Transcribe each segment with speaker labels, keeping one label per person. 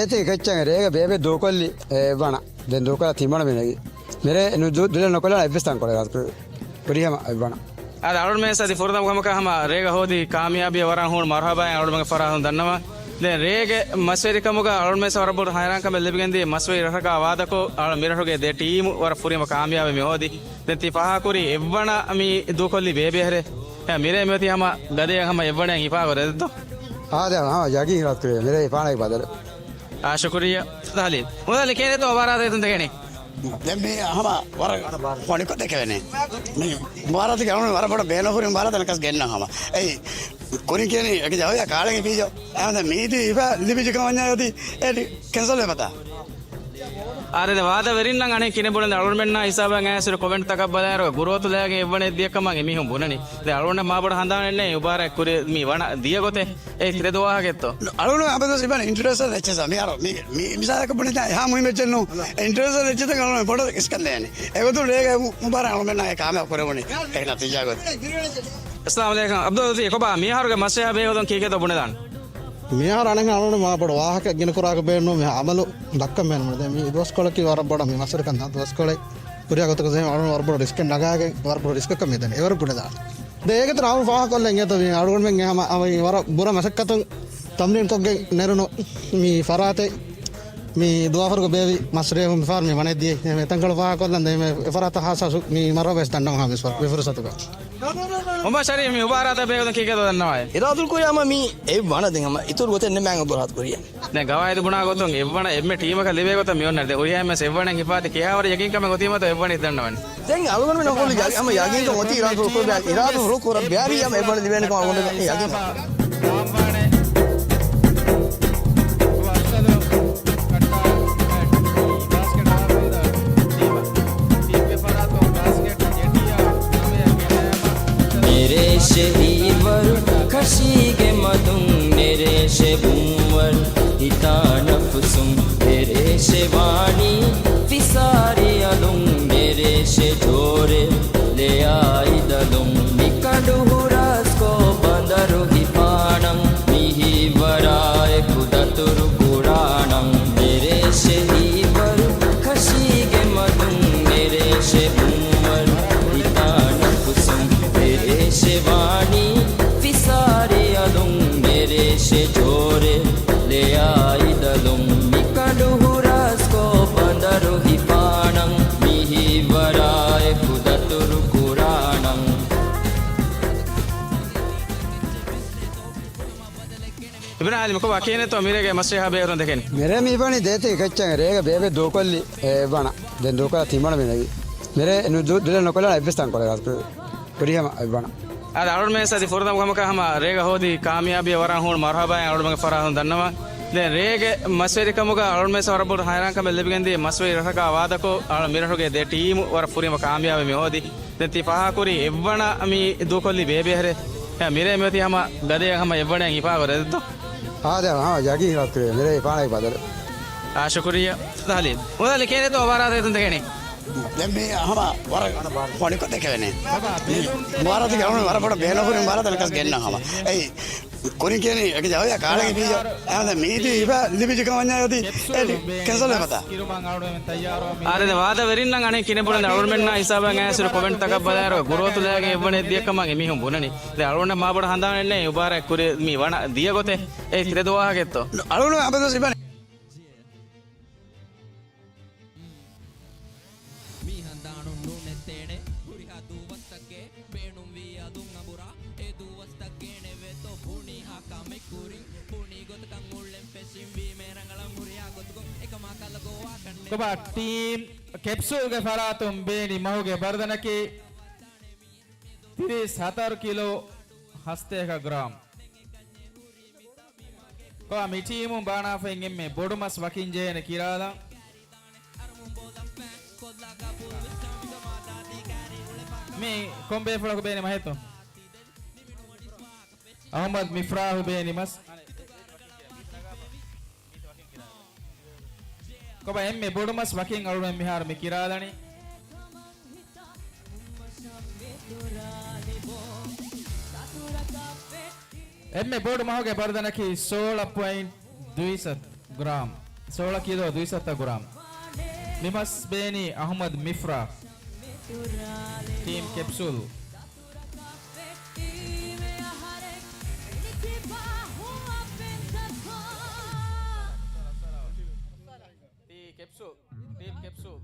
Speaker 1: देते कच्चा रहेगा बेबे दो कोली बना दिन दो का थीमण में नहीं मेरे दुल्हन नौकला एबिस्तान कोलेगा बढ़िया बना
Speaker 2: ಅದು ಅವಳ ಮೇಲೆ ಸದಿ ಫುರ್ದ ಮುಖಮಕ ಹಮ ರೇಗ ಹೋದಿ ಕಾಮಯಾಬಿ ವರ ಹುಣ ಮರಹಬಾ ಅವಳ ಮಗ ಫರಾ ಹುಣ ದನ್ನವ ದೆ ರೇಗೆ ಮಸ್ವೇರಿ ಕಮುಗ ಅವಳ ಮೇಲೆ ವರಬುರ ಹೈರಾನ್ ಕಮ ಲೆಬಿಗೆಂದಿ ಮಸ್ವೇರಿ ರಹಕ ವಾದಕೋ ಅವಳ ಮಿರಹುಗೆ ದೆ ಟೀಮ್ ವರ ಫುರಿಮ ಕಾಮಯಾಬಿ ಮೆ ಹೋದಿ ದೆ ತಿ ಫಹಾ ಕುರಿ ಎವ್ವಣ ಅಮಿ ದುಕೊಲ್ಲಿ ಬೇಬೆ ಹರೆ ಮಿರೆ ಮೇತಿ ಹಮ ಗದೆ ಹಮ ಎವ್ವಣ ಹಿಫಾ ವರೆದ್ದು
Speaker 1: ಆದೆ ಹಾ ಜಾಗಿ ರಾತ್ करे मेरे पाने बदल
Speaker 2: ಆ ಶುಕ್ರಿಯಾ ದಾಲಿ ಮೊದಲ ಕೇನೆ ತೋ ವಾರ ಆದೆ ಅಂತ ಕೇನೆ
Speaker 3: දැන් මේ අහම වර පොඩි කොට දෙකවෙනේ මේ මාරත් ගවන වර පොඩ බේනහුරින් මාර තනකස් ගෙන්නහම එයි කොරින් කියන්නේ එක ජවය කාලෙක පීජෝ ආන්ද මීදි ඉබා ලිබිජ කවන්නා යති ඒ කැන්සල් වෙපතා
Speaker 2: ආරද වාද වෙරින් නම් අනේ කිනේ බොලඳ අලුර්මෙන්න හිසාබන් ඇසුර කොමෙන්ට් එකක් බලාර ගුරුවතු ලෑගේ එවනේ දියකමගේ මිහුම් බොනනි දැන් අලුර්න මාබඩ හඳාන්නේ උබාර කුරේ මී වණ දිය ගොතේ ඒ කිරේ දෝවාගෙත්තෝ
Speaker 3: අලුර්න අපද සිබන ඉන්ටරෙස්ට් වෙච්චස මේ අර මේ මිසාරක බොනේ යා මුහිම වෙච්චනු ඉන්ටරෙස්ට් වෙච්චත ගලන පොඩ ඉස්කන්නේ යන්නේ ඒකතු ලේගේ උබාර අලුර්මෙන්න ඒ කාම කරවනේ ඒක නතිජා ගොත
Speaker 2: अस्सलाम वालेकुम अब्दुल कोबा मिहारुगे मस्या बेवदन कीके बुने दान
Speaker 4: මිහාර අනංග අලුන මාපඩ වාහක ගෙන කුරාක බේන්නෝ මේ අමලු දක්කම් බේන්න මද මේ දොස්කොලකි වරබඩ මේ මසර කන්ද දොස්කොලේ පුරියාගතක සෙම අලුන වරබඩ රිස්ක් නගාගේ වරබඩ රිස්ක් කම මෙතන එවර පුඩ දාන දෙයකට රාම වාහක කොල්ලෙන් යත මේ අලුන මෙන් යහම අවි වර බුර මසක්කතන් තම්නින් කොග්ගේ නරනෝ මේ ෆරාතේ මේ දුවෆරක බේවි මස්රේ හොම් ෆාර් මේ වනේ දී මේ තංගල වාහක කොල්ලන් මේ ෆරාත හාසසු මේ මරවස් දන්නවා හා විශ්ව විෆරසතුක
Speaker 2: ඔබ ශරීර මේ උපාරාත බේවදන් कीके දන්නවා
Speaker 3: ඉරාදුල් කොයාම මේ ඒ වණ දෙංගම ඉතුරු ගොතෙන් නෙමෙන් ඔබරහත් කොරියා
Speaker 2: දැන් ගවායද බුණා ගොතන් එවණ එම්මේ ටීම එක ලිවේ ගොතන් මියොන්න දැන් ඔරියාම සෙවණන් හිපාති කියාවර යකින් කම ගොතීමත එවණ ඉදන්නවනේ
Speaker 3: දැන් අලුගම නකොලි යම යකින් කොති ඉරාදුල් කොබෑ ඉරාදුල් රොකෝර බෑරියම එවණ දිවෙන කම වොන්න යකින්
Speaker 5: ईवर खशीगे मधुं निरेशे बुंवर हितानफसुं निरेशे वाणी विसारे अलुं निरेशे जोरे ले आई दलुं निकंडु हुरास्को बंदरु हिपाणं मिहि वराय कुदतुरु पुराणं निरेशे ईवर खशीगे मधुं निरेशे बुंवर हितानफसुं निरेशे वाणी विसारे अलुं निरेशे जोरे ले आई दलुं निकंडु हुरास्को बंदरु हिपाणं मिहि वराय कुदतुरु पुराणं
Speaker 2: इब्न आलिम को वाकिने तो मेरे के मस्या बेवदन देखें
Speaker 1: मेरे मी पानी देते कच्चा रहेगा बेबे दो कोली बना दिन दो का थीमण में नहीं मेरे दुल्हन नौकला एबिस्तान कोलेगा बढ़िया बना
Speaker 2: ಅದು ಅವಳ ಮೇಲೆ ಸದಿ ಫುರ್ದ ಮುಖಮಕ ಹಮ ರೇಗ ಹೋದಿ ಕಾಮಯಾಬಿ ವರ ಹುಣ ಮರಹಬಾ ಅವಳ ಮಗ ಫರಾ ಹುಣ ದನ್ನವ ದೆ ರೇಗೆ ಮಸ್ವೇರಿ ಕಮುಗ ಅವಳ ಮೇಲೆ ವರಬುರ ಹೈರಾನ್ ಕಮ ಲೆಬಿಗೆಂದಿ ಮಸ್ವೇರಿ ರಹಕ ವಾದಕೋ ಅವಳ ಮಿರಹುಗೆ ದೆ ಟೀಮ್ ವರ ಫುರಿಮ ಕಾಮಯಾಬಿ ಮೆ ಹೋದಿ ದೆ ತಿ ಫಹಾ ಕುರಿ ಎವ್ವಣ ಅಮಿ ದುಕೊಲ್ಲಿ ಬೇಬೆ ಹರೆ ಮಿರೆ ಮೇತಿ ಹಮ ಗದೆ ಹಮ ಎವ್ವಣ ಹಿಫಾ ವರೆದ್ದು
Speaker 1: ಆದೆ ಹಾ ಜಾಗಿ ರಾತ್ करे मेरे पाने बदल
Speaker 2: ಆ ಶುಕ್ರಿಯಾ ದಾಲಿ ಮೊದಲ ಕೇನೆ ತೋ ವಾರ ಆದೆ ಅಂತ ಕೇನೆ
Speaker 3: දැන් මේ අහම වර පොඩි කොට දෙකවෙනේ මාරත් ගවන වර පොඩ බේනහුරින් මාර තනකස් ගෙන්නහම එයි කොරින් කියන්නේ එක ජවය කාලෙක පීජෝ ආන්ද මීදි ඉබා ලිබිජ කවන්නා යති ඒ කැන්සල් වෙපතා
Speaker 2: ආරද වාද වෙරින් නම් අනේ කිනේ බොලඳ අලුර්මෙන්න හිසාබන් ඇසුර කොමෙන්ට් එකක් බලාර ගුරුවතු ලෑගේ එවනේ දියකමගේ මිහුම් බොනනි දැන් අලුර්න මාබඩ හඳාන්නේ උබාර කුරේ මී වණ දිය ගොතේ ඒ කිරේ දෝවාගෙත්තෝ
Speaker 3: අලුන අපද සිබන
Speaker 6: कोबा टीम कैप्सूल के फरातुम बेनी महोगे बर्दनकी 37 किलो हस्ते का ग्राम कोबा मिटीमु बाणा फेंगे में बोडुमस वकिंजे ने किराला में कोम्बे फड़क बेनी महेतो अहमद मिफ्राह बेनी मस कोबा एम्मे बोडुमस वकिंग अरुण मिहार में किरालनी एम्मे board महोगे बर्दनकी 16.2 gram 16 kilo 200 gram. Nimas Beni Ahmad Mifra. Team Capsule. Team Capsule.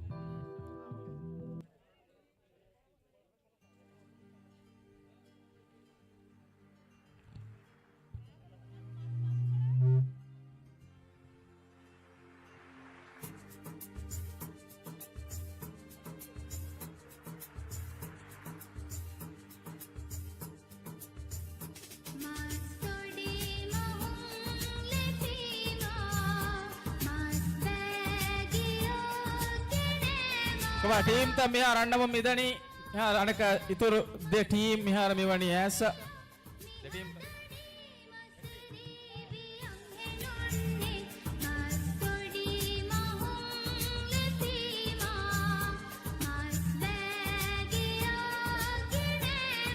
Speaker 6: Coba team ta mihar annam midani mihar anaka itur de team mihar miwani asa de team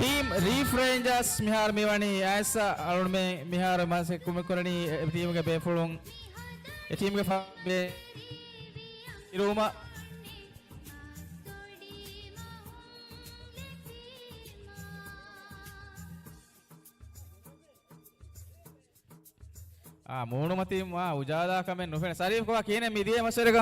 Speaker 6: team Reef Rangers mihar miwani asa alun me mihar mase kumekorani team ga be fulung team ga be iruma ಮೂಣು ಮತಿ ಉಜಾದ ಕಮೆ ನುಫೆನ ಸರೀಫ್ ಕವಾ ಕೇನೆ ಮಿದಿಯೆ ಮಸರೆಗ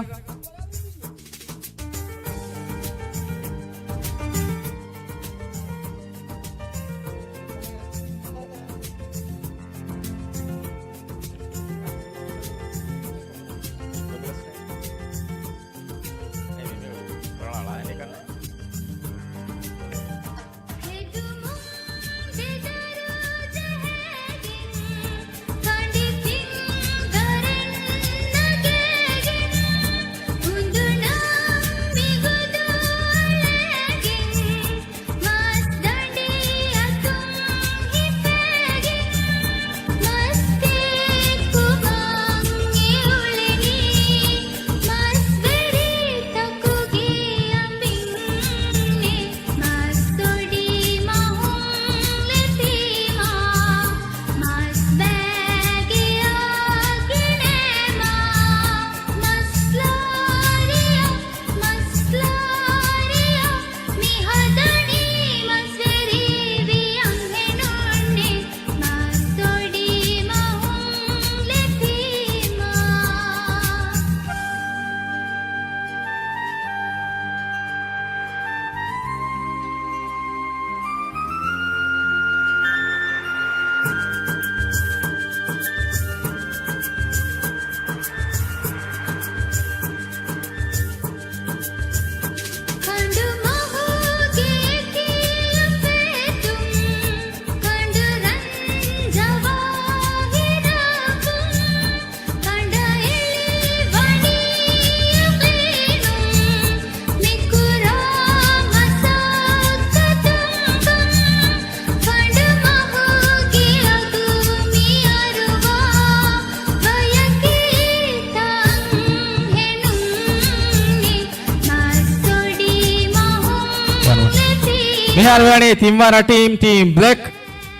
Speaker 6: mihar miwani timwana team Black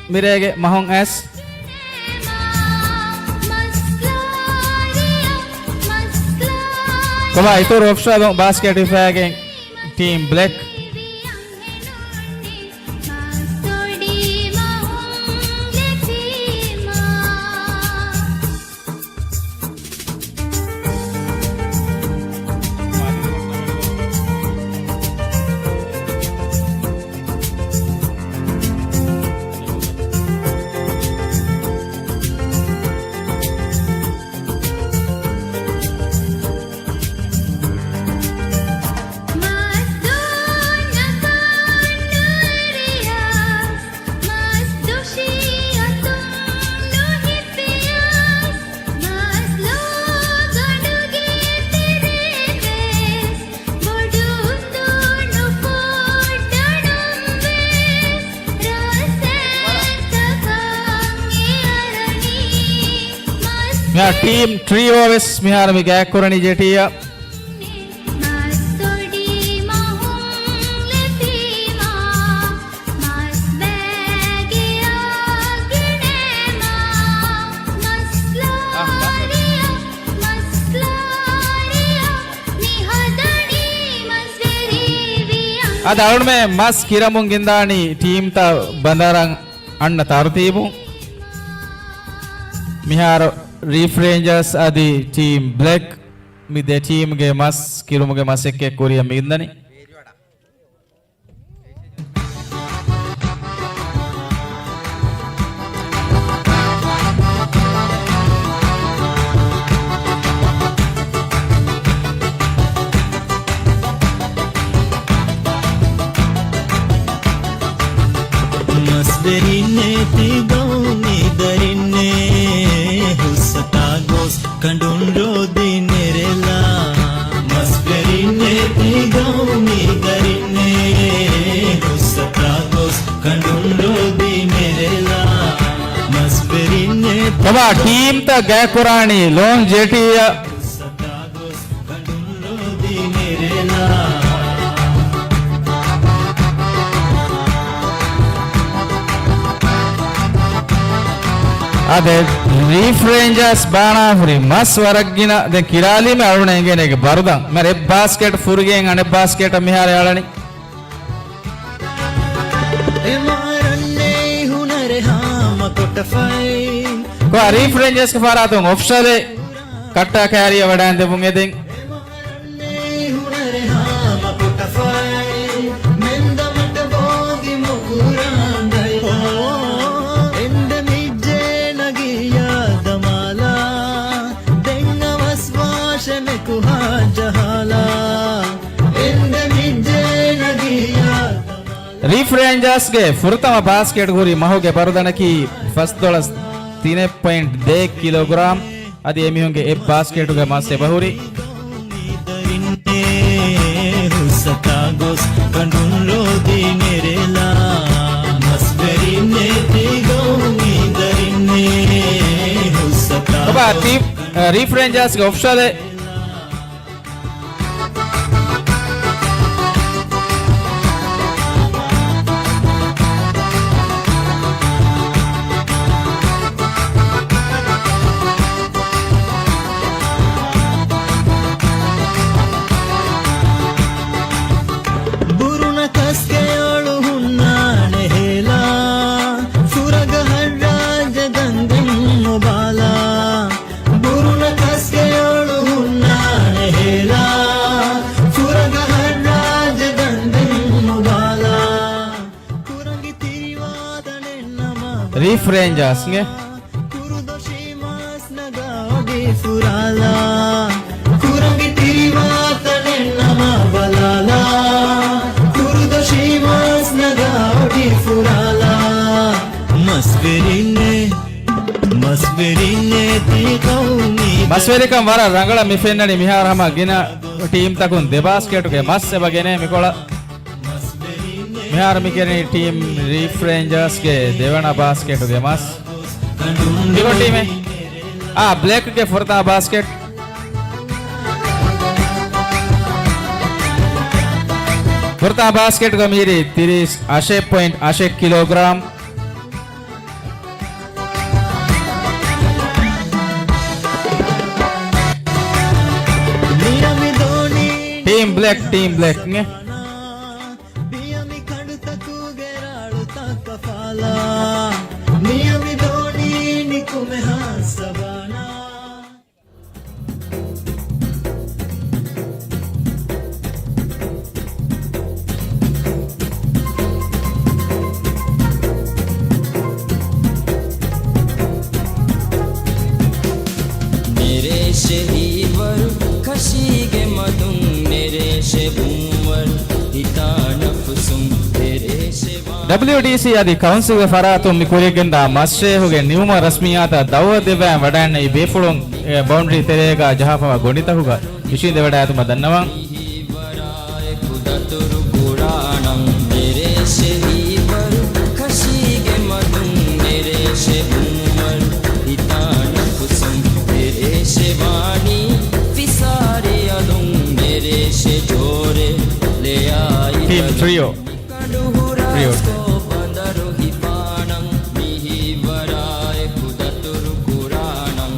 Speaker 6: mirege mahong S Coba itu Ropsa dong basket ifage team Black Mihar team trio wes mihar mi gak kurani jetia අද අලුණුමේ මස් කිරමුන් गिंदानी team ता बंदारंग अन्न तारतीबु मिहार reef rangers आदि team black मिदे team गे मस किरुमुगे मस एक्के Korea मिंदनी
Speaker 7: මස්දරින්නේ තිගෞනි දරින්නේ හුස්සතා ගොස් කඳුන් රෝදි නෙරෙලා මස්දරින්නේ තිගෞනි දරින්නේ හුස්සතා ගොස් කඳුන් රෝදි නෙරෙලා මස්දරින්නේ
Speaker 6: बाबा टीम ता गए कुरानी लोन जेटिया
Speaker 7: හුස්සතා ගොස් කඳුන් රෝදි නෙරෙලා
Speaker 6: अदे रीफ रेंजर्स बाना फ्री मस वरगिन दे किराली में अरुणे गेने के बरदा मेरे बास्केट फुरगे अने बास्केट मिहारे आळनी
Speaker 7: එමාරන්නේ හුනර හාම කොටෆයි
Speaker 6: को रीफ रेंजर्स के फारा तो ऑफिशियल कट्टा कैरिया वडान दे बुंगे दें
Speaker 7: එමාරන්නේ හුනර හාම කොටෆයි මෙන්දමට බෝගි මුකුරාඳයි එන්ද මිජ්ජේ නගියා දමාලා දෙන්නවස් වාෂෙ කුහා ජහලා එන්ද මිජ්ජේ नगिया
Speaker 6: रीफ रेंजर्स के फुरतम बास्केट गुरी महो के बरदन की फर्स्ट डॉलर 3.2 किलोग्राम अदि एमी होंगे ए बास्केट के मासे बहुरी
Speaker 7: हुसता गोस कंडुलो दी मेरेला मस्बेरिने तिगोनी दरिने हुसता
Speaker 6: बाबा टीम रीफ रेंजर्स के ऑफिशियल
Speaker 7: बुरुन कसके ओळु हुन्नाने हेला सुरग हर्राज गंगम मुबाला बुरुन कसके ओळु हुन्नाने हेला सुरग हर्राज गंगम मुबाला कुरंगी तिरिवादने नमा
Speaker 6: रीफ रेंजर्स के
Speaker 7: कुरुदोशी मास नगाडी फुराला कुरंगी तिरिवादने नमा बलाला कुरुदोशी मास नगाडी फुराला मस्बेरिने ती कौनी
Speaker 6: मस्वेरी कम वारा रंगला मिफेन्ननी मिहार हमा गिना टीम तकुन दे बास्केट के मस्से बगेने मिकोला मिहार मिकेनी टीम रीफ रेंजर्स के देवना बास्केट के मस दिगो टीम है ब्लैक के फुरता बास्केट फुरता बास्केट का मेरी 30.8 kilogram
Speaker 7: Miami Dhoni
Speaker 6: team black ने
Speaker 7: मियामी खंड तकु गेराळु तकफाला मियामी धोनी निकु में हासबाना
Speaker 5: मेरे शहीवर खशीगे मदुं मेरे शेबुंवर हिता नफसुं तेरे शेवा
Speaker 6: WDC आदि काउंसिल के फरातो मिकुरे गंदा मस्से होगे न्यूम रस्मियाता दाव देवा वडान ई बेफुलों बाउंड्री तेरेगा जहां फवा गोणिता होगा इसी देवडा तुम दन्नवा
Speaker 5: वराय कुदतुरु कुराणं मेरे शहीवर खशीगे मदुं मेरे शेबुंवर हिता नफसुं तेरे शेवानी फिसारे अलुं मेरे शे जोरे ले आई
Speaker 6: टीम ट्रियो ट्रियो
Speaker 5: बंदरु हिपाणं मिहि वराय कुदतुरु कुराणं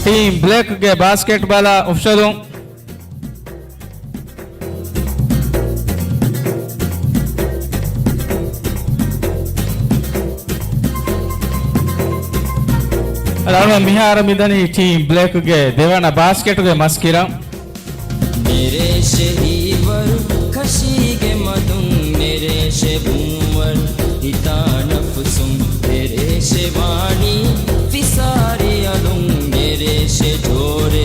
Speaker 6: ಟೀಮ್ ಬ್ಲೇಕ್ಗೆ ಬಾಸ್ಕೆಟ್ ಬಾಲ್ ಉಫ್ಷದು ಅದಾದ ಮಿಹಾರ ಮಿದನಿ ಟೀಮ್ ಬ್ಲೇಕ್ಗೆ ದೇವಣ್ಣ ಬಾಸ್ಕೆಟ್ಗೆ ಮಸ್ಕಿರ
Speaker 5: मेरे से ईवर खशीगे मधुम मेरे से भूवर हिता नफसुम मेरे से वाणी फिसारी अलुम मेरे से जोरे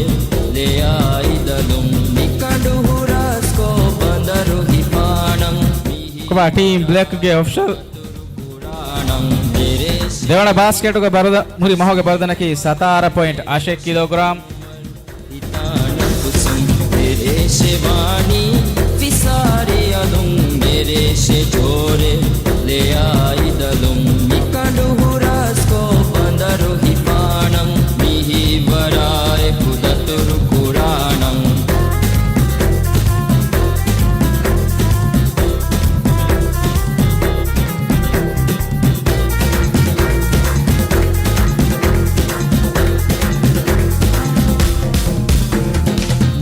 Speaker 5: ले आई दलुम निकंडु हुरास को बंदरु हिपानम
Speaker 6: ಕುಮಾರ್ ಟೀಮ್ ಬ್ಲೇಕ್ಗೆ ಆಫ್ಷಲ್
Speaker 5: पुराणम मेरे से
Speaker 6: ದೇವಣ್ಣ ಬಾಸ್ಕೆಟ್ಗೆ ಬರದ ಮುರಿ ಮಹೋಗೆ ಬರದನಕಿ 17.8 ಕಿಲೋಗ್ರಾಮ್
Speaker 5: हिता नफसुम मेरे से वाणी फिसारी अलुम मेरे से जोरे ले आई दलुम निकंडु हुरास को बंदरु हिपानम मिहि वराय कुदतुरु कुराणम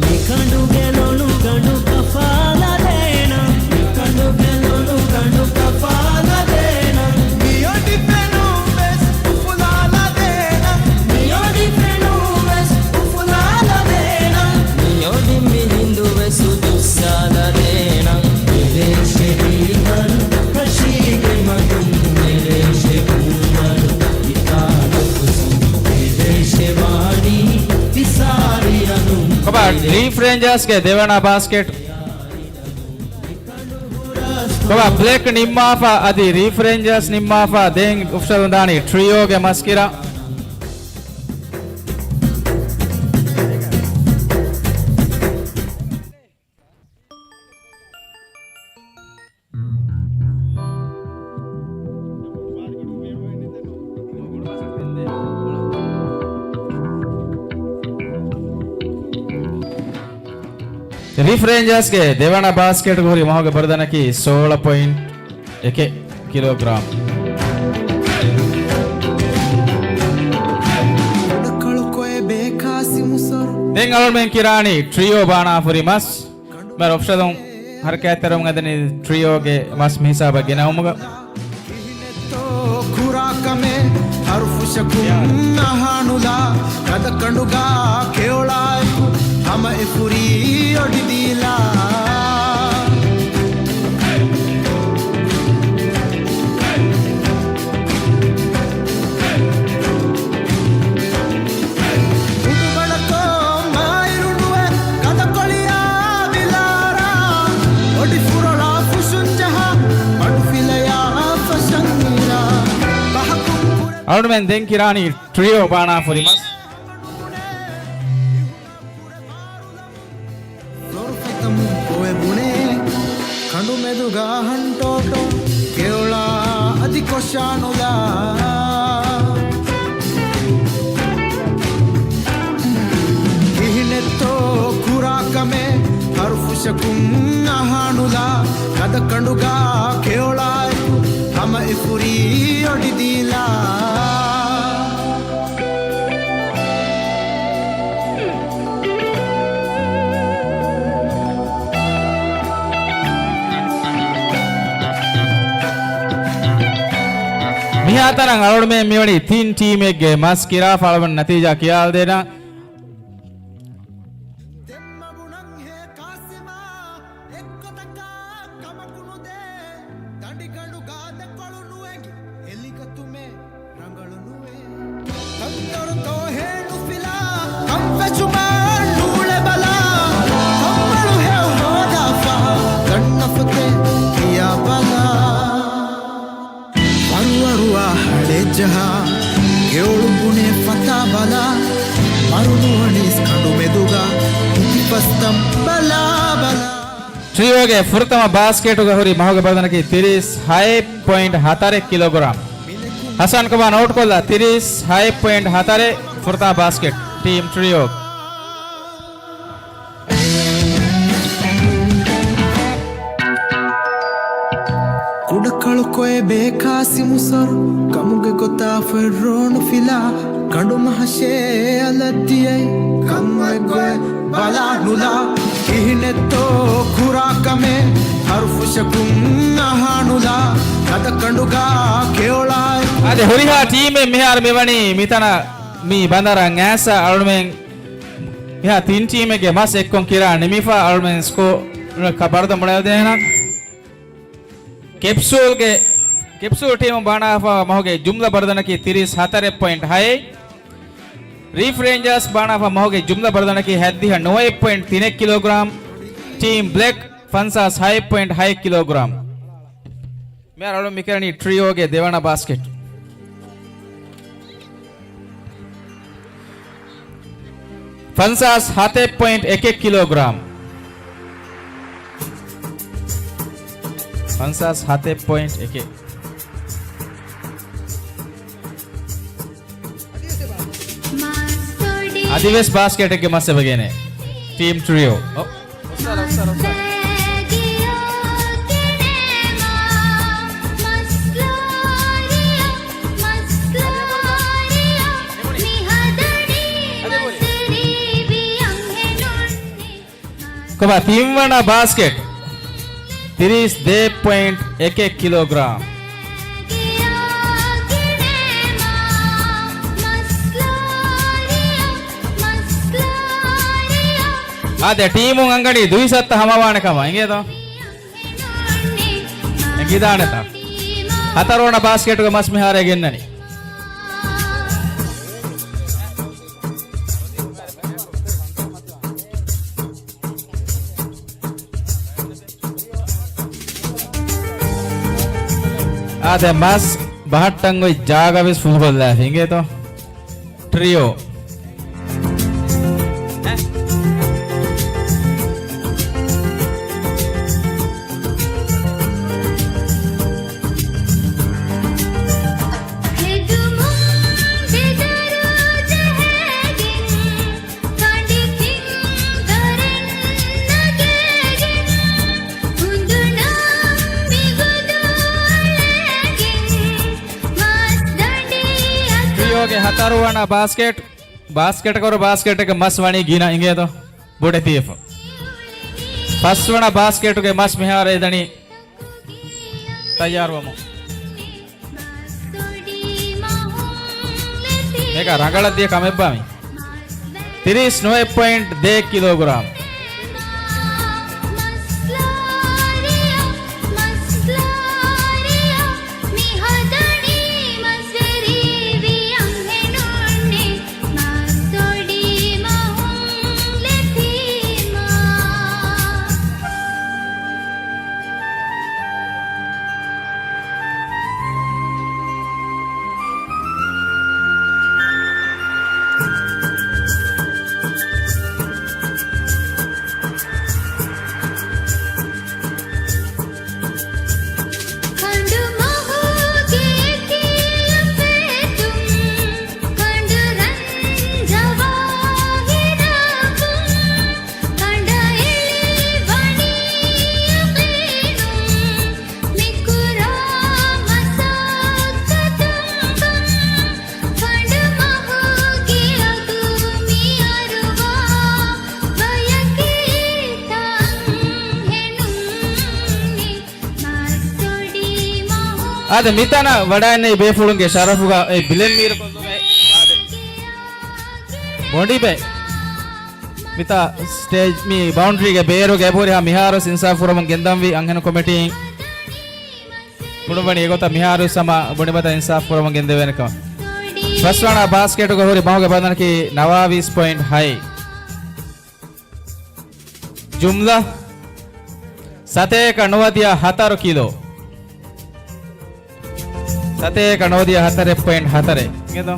Speaker 7: ನಿಕಂಡು ಗೆಲೋನು ಗಂಡು ಕಫಾಲ ದೇನ ನಿಕಂಡು ಗೆಲೋನು ಗಂಡು ಕಫಾಲ ದೇನ ಮಿಯೋಡಿ ಪೆನು ಬೆಸ್ ಉಫುಲಾಲ ದೇನ ಮಿಯೋಡಿ ಪೆನು ಬೆಸ್ ಉಫುಲಾಲ ದೇನ
Speaker 5: ನಿಯೋಡಿ ಮಿಹಿಂದು ವೆಸುದು ಸಾಲದೇನ
Speaker 7: मेरे से ईवर खशीगे मधुम मेरे से भूवर हिता नफसुम मेरे से वाणी फिसारी अलुम
Speaker 6: ಕುಮಾರ್ ಲೀಫ್ ರೇಂಜರ್ಸ್ಗೆ ದೇವಣ್ಣ ಬಾಸ್ಕೆಟ್ ಕುಮಾರ್ ಬ್ಲೇಕ್ ನಿಮ್ಮಾಫ ಅದಿ ರೀಫ್ ರೇಂಜರ್ಸ್ ನಿಮ್ಮಾಫ ದೇಂಗ್ ಉಫ್ಷಲ್ ದಾನಿ ಟ್ರಿಯೋಗೆ ಮಸ್ಕಿರ ರೀಫ್ ರೇಂಜರ್ಸ್ಗೆ ದೇವಣ್ಣ ಬಾಸ್ಕೆಟ್ ಗೋರಿ ಮಹೋಗೆ ಬರದನಕಿ 16.1 ಕಿಲೋಗ್ರಾಮ್
Speaker 7: ಕಳ್ಕೊಯ್ ಬೇಕಾಸಿ ಮುಸರು
Speaker 6: ದೇಂಗ್ ಅಲ್ಮೆನ್ ಕಿರಾಣಿ ಟ್ರಿಯೋ ಬಾಣ ಫುರಿ ಮಸ್ ಮರ ಒಫ್ಷದಂ ಹರಕೈತರಂ ಅದನಿ ಟ್ರಿಯೋಗೆ ಮಸ್ ಮಿಸಾ ಬಗ್ಗೆ ನೌಮಗ
Speaker 7: तो खुराक में हर्फ शकून नहानुला कद कंडुगा केवलायकु हम इफुरी ओडिदीला ಉಡುಬಳಕೋ ಮಾಯಿರುಣುವೆ ಕದ ಕೊಳಿಯಾ ಬಿಲಾರ ಒಡಿ ಫುರಳ ಫುಸುಂಜಹ ಮಡುಫಿಲಯಾ ಫಶಂಗಿರ ಬಹಕುಂಪುರ
Speaker 6: ಅಲ್ಮೆನ್ ದೇಂಗ್ ಕಿರಾಣಿ ಟ್ರಿಯೋ ಬಾಣ ಫುರಿ ಮಸ್
Speaker 7: ಲೋರ್ಫತಂ ಕೋವೆ ಬುಣೆ ಕಂಡು ಮೆದುಗ ಹಂಟೋಟೋ ಕೇವಳ ಅದಿ ಕೊಶಾನುಲ ಇಹಿನೆತ್ತೋ ಕುರಾಕಮೆ ಹರ್ಫು ಶಕುಂ ಅಹಾನುಲ ಕದ ಕಂಡುಗ ಕೇವಳ ಹಮ ಇಫುರಿ ಒಡಿದೀಲ
Speaker 6: मिहातरंग अरोड़ में मिवड़ी 3 टीम एक गे मस किरा फालवन नतीजा किया देना
Speaker 7: ಹಳೆ ಜಹ ಕೇಳು ಪುಣೆ ಫತಾ ಬಲ ಮರುನುವಣಿಸ್ ಕಂಡು ಮೆದುಗ ಉಪಿಪಸ್ತಂ ಬಲ ಬಲ
Speaker 6: ट्रियो गे फुरतम बास्केट गे हुरी महोगे बदनकी 30.7 किलोग्राम हसन कबा नोट कोला 30.7 फुरता बास्केट टीम ट्रियो
Speaker 7: ಕುಡಕಳುಕೊಯ್ ಬೇಕಾಸಿ ಮುಸರು ಕಮುಗೆ ಗೊತ್ತಾ ಫೆರ್ರೋನು ಫಿಲಾ ಕಂಡು ಮಹಶೇ ಅಲದ್ದಿಯೈ ಕಮ್ಮಗೊಯ್ ಬಲಾನುಲಾ ಇಹಿನೆತ್ತೋ ಖುರಾಕಮೆ ಹರ್ಫುಶಕುಂ ಅಹಾನುಲಾ ಕದ ಕಂಡುಗಾ ಕೇಳಾಯ್
Speaker 6: අද හොරිහා ටීමෙන් මෙහාර මෙවැනි මිතන මී බඳරන් ඈස අලුමෙන් මෙහා තින් ටීම් එකේ මස් එක්කොන් කිරා නිමිෆා අලුමෙන් ස්කෝ කබරද මොළය දෙනක් කෙප්සූල් ටීම බානාෆා මහගේ ජුම්ලා බර්දනකී 34.6 රීෆ් රේන්ජර්ස් බානාෆා මහගේ ජුම්ලා බර්දනකී 79.3 කිලෝග්‍රෑම් ටීම් બ્લેક ફન્સાસ 6.6 કિલોગ્રામ મેં આલો મિકરની ટ્રીઓ કે દેવાના બાસ્કેટ ફન્સાસ 7.1 કિલોગ્રામ ફન્સાસ 7.1 આદિવેશ બાસ્કેટ કે મસ્સે બગેને ટીમ ટ્રીઓ कबा तीनवना बास्केट 32.1 किलोग्राम आदे टीम अंगड़ी दुईसत्त हमावाने कमा इंगे तो इंगिदाने ता हतरोना बास्केट को मस में हारे गिन्ननी आदे मस बहट्टंगो जागा विस फुटबॉल ला हिंगे तो ट्रियो के हतारुवाना बास्केट करो बास्केट के मस वाणी गीना इंगे तो बोटे तीफ फस्वना बास्केट के मस मिहार इदनी तैयार वमो मेका रंगल दिए कमेब्बा मी 39.2 किलोग्राम आदे मिताना वडाने बेफुलंगे शरफुगा ए बिलेन मीर कोंदुमे आदे बॉडी पे मिता स्टेज मी बाउंड्री के बेरो के बोरे मिहारो सिंसाफुरम गेंदंवी अंगन कमिटी पुडबणी एगोता मिहारो समा बणिबता इंसाफुरम गेंदेवेनक फस्वाना बास्केट को होरी बाहुगे बदन की 29.5 जुमला 7.97 kilo 7.97 gitu.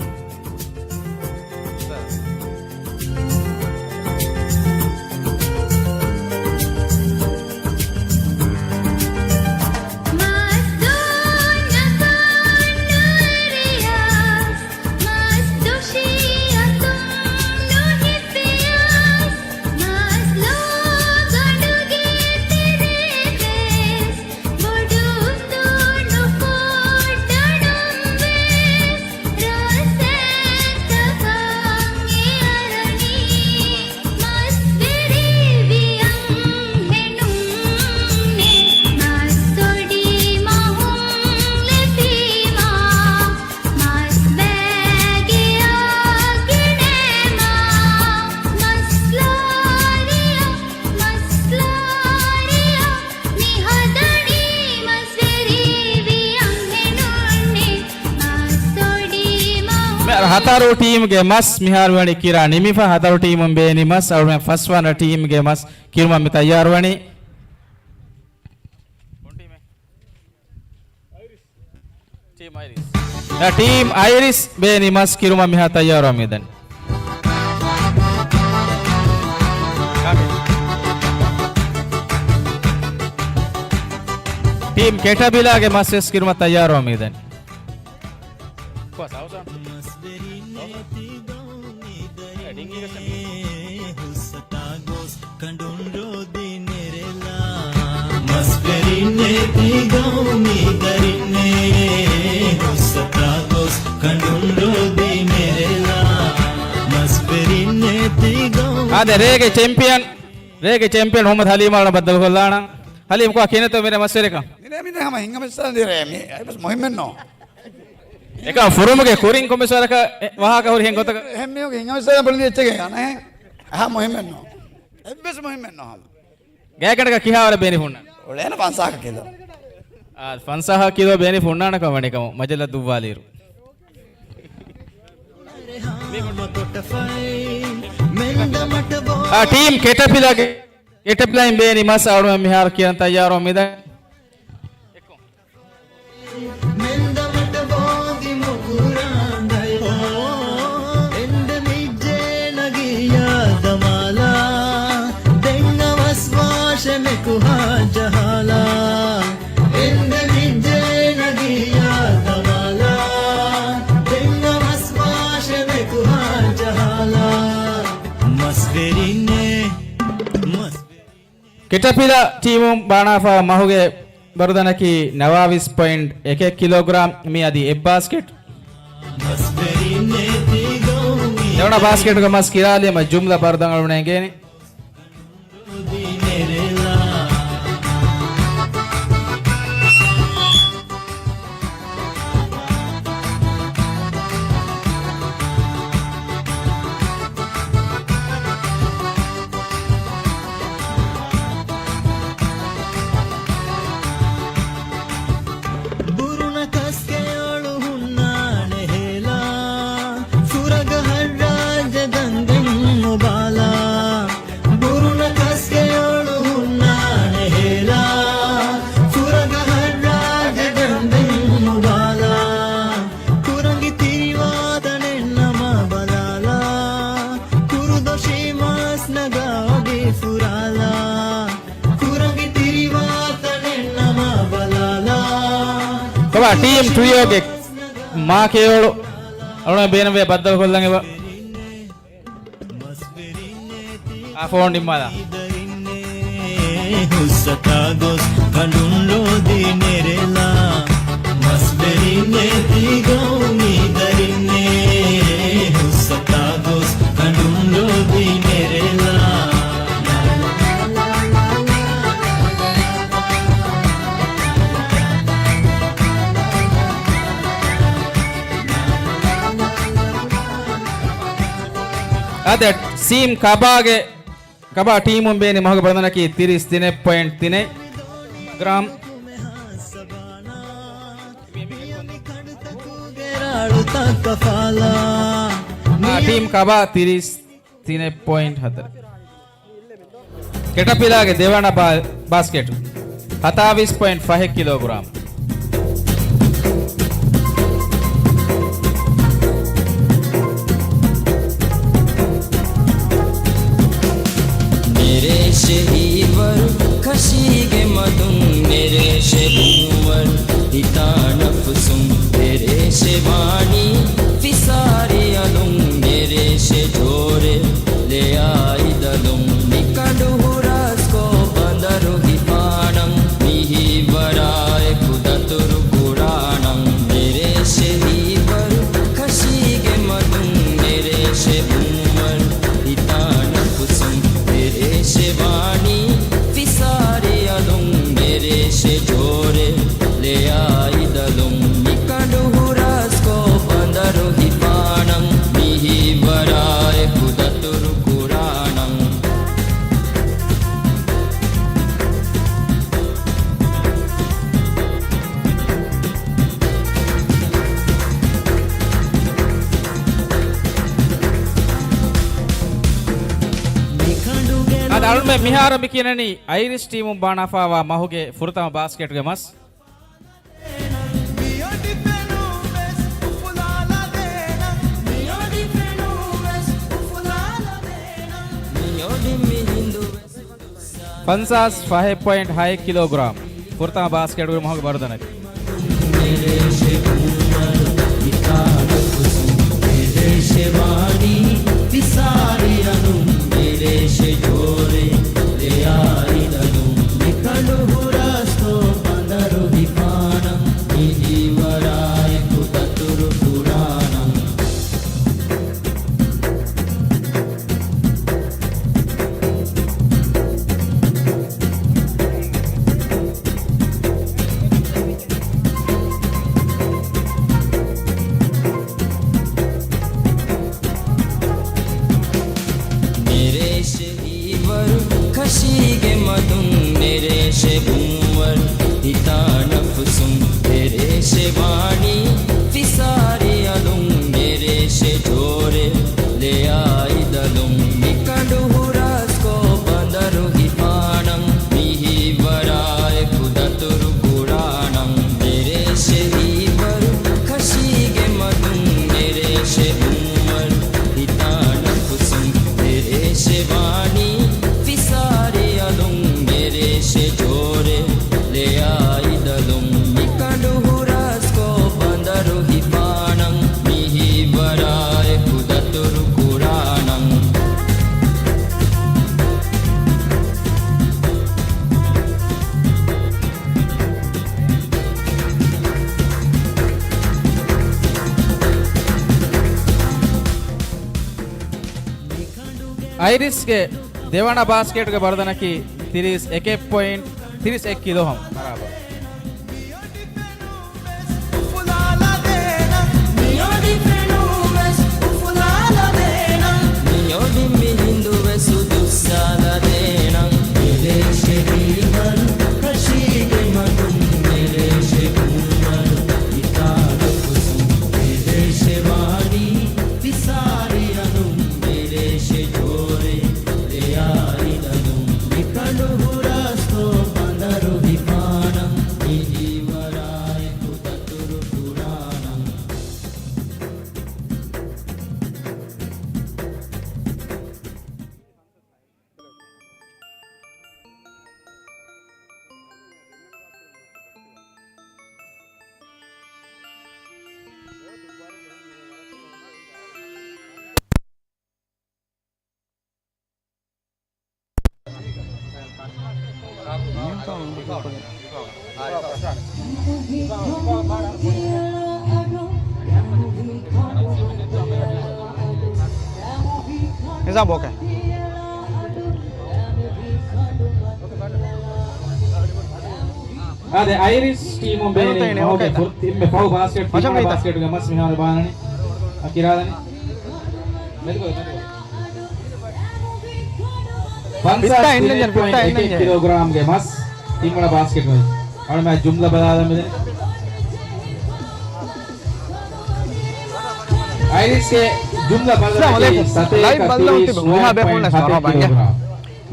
Speaker 6: hataru team ge mas mihar wani kira nimifa hataru team be ni mas aur me first one team ge mas kirma me tayyar wani team iris be ni mas kirma miha tayyar wa medan team ketabila ge mas kirma tayyar wa medan आधे रेगे champion Mohammad haleem वाला बदल को लाना हलीम को अकेले तो मेरे मसरे का
Speaker 3: ini hama hinga mesra de re mi bas muhimmen no
Speaker 6: एक फुरुम के कोरिंग को मिसर का वहां का और हेंगो तक
Speaker 3: hemme oge hinga mesra bolni echege ana ha muhimmen no bas muhimmen no
Speaker 6: गैकड़ का किहा वाले बेनी फुन्ना
Speaker 3: olena 5 kilo
Speaker 6: आ 5 किलो बेनी फुन्ना ना कमने का मजला दुवालीरु टीम केटपिला बेनी मस और मिहार किया तैयार उम्मीद है केटपिला टीम बाणाफा महुगे बरदन की 29.1 किलोग्राम मी अदी ए बास्केट एवना बास्केट का मस किराले म जुमला बरदन उनेगे टीम ट्रियो के मां के और बेन वे बदल खोल देंगे आ फोन निम्मादा अदे सीम कबा टीम बेनी महग बर्दन की 33.3 ग्राम टीम कबा 33.7 केटपिला के देवाना बास्केट 27.5 किलोग्राम
Speaker 5: ईवर खशीगे मदुं मेरे शे भूवर हिता नफसुं मेरे शे वाणी फिसारे अलुं मेरे शे जोरे ले आई दलुं निकंडु हुरास को बंदरु हिपाणं मिही वराय कुदतुरु कुराणं मेरे शे ईवर खशीगे मदुं मेरे शे भूवर हिता नफसुं मेरे शे वाणी फिसारे अलुं मेरे शे जोरे ले आई दलुं निकंडु हुरास को बंदरु हिपाणं मिही वराय कुद
Speaker 6: අලුත් මේ මිහාර මිකිනනි අයිරිස් ටීම් බානාෆාවා මහුගේ ෆුර්තම බාස්කට් ගේ මස් पंसास 5.5 किलोग्राम फुर्ता बास्केट गे महग बर्दनक
Speaker 5: खशीगे मदुन मेरे शे भूवर हिता नफसुम तेरे शे वाणी फिसारी अलुम मेरे शे जोरे ले आई दलुम निकंडु हुरास को बंदरु हिपानम मिही वराय कुदतुरु कुरानम मेरे शे हीवर खशीगे मदुन मेरे शे भूवर हिता नफसुम तेरे शे वाणी से जोरे ले आई दलुम निकंडु हुरास को बंदरु हिपानम मिही वराय कुदतुरु कुरानम
Speaker 6: आइरिस के देवाना बास्केट के बर्दन की 31 किलो हम बराबर
Speaker 4: हिसाब ओके
Speaker 6: अरे आइरिस टीम बेरे ओके में फाउ बास्केट बास्केट गे मस मिहाल बाननी अकिरादनी मेरे
Speaker 4: पिट्टा इंजन
Speaker 6: किलोग्राम के मस टीम वाला बास्केट में और मैं जुमला बता रहा मुझे आइरिस के जुमला बदला
Speaker 4: ಲೈವ್ ಬದಲ ಉಂಟು ಗುರಿಹಾ ಬೇಫುಣ್ಣ ಸರ ಬಂಗೆ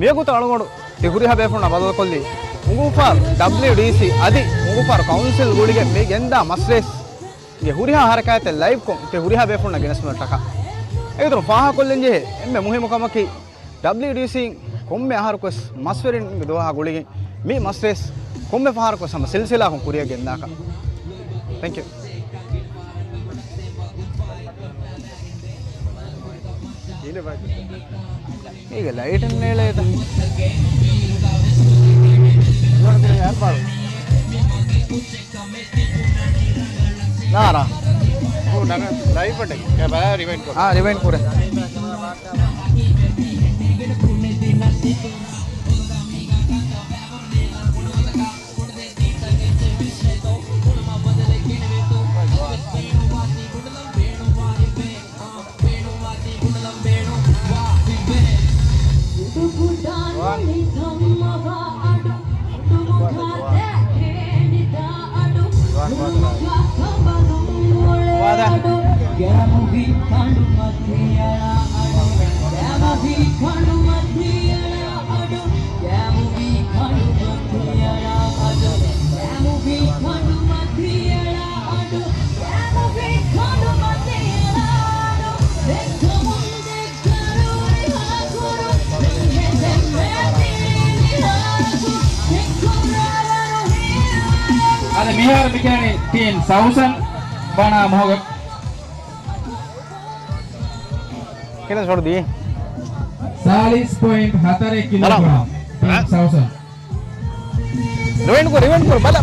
Speaker 4: ಮೇಗುತ ಅಳಗೋಡು ತಿ ಗುರಿಹಾ ಬೇಫುಣ್ಣ ಬದಲ ಕೊಲ್ಲಿ ಮುಗುಫಾರ್ WDC ಅದಿ ಮುಗುಫಾರ್ ಕೌನ್ಸಿಲ್ ಗುಡಿಗೆ ಮೇಗೆಂದ ಮಸ್ರೇಸ್ ಗೆ ಹುರಿಹಾ ಹರಕಾಯತೆ ಲೈವ್ ಕೊ ತಿ ಗುರಿಹಾ ಬೇಫುಣ್ಣ ಗಿನಸ್ಮ ಟಕ ಏದ್ರ ಫಾಹಾ ಕೊಲ್ಲಿಂಜೆ ಎಮ್ಮೆ ಮುಹಿಮ ಕಮಕಿ WDC ಕೊಮ್ಮೆ ಆಹಾರ ಕೊಸ್ ಮಸ್ವೆರಿನ್ ದೋಹಾ ಗುಳಿಗೆ ಮಿ ಮಸ್ರೇಸ್ ಕೊಮ್ಮೆ ಫಾಹಾರ ಕೊಸ್ ಸಮ ಸಿಲ್ಸಿಲಾ ಕೊ ಕುರಿಯ ಗೆಂದಾಕ ಥ್ಯಾಂಕ್ ಯು ಈಗ ಲೈಟ್ ಮೇಲೆ ಇದೆ ನಾರಾ ಲೈವ್ ಪಟ್ಟೆ ರಿವೈಂಡ್ ಹಾಂ rewind ಪೂರೆ
Speaker 6: mihar mikani team Sausan bana mohoga
Speaker 8: kita छोड़ दिए
Speaker 6: 40.4 kilogram team Sausan
Speaker 8: रिवाइंड करो बला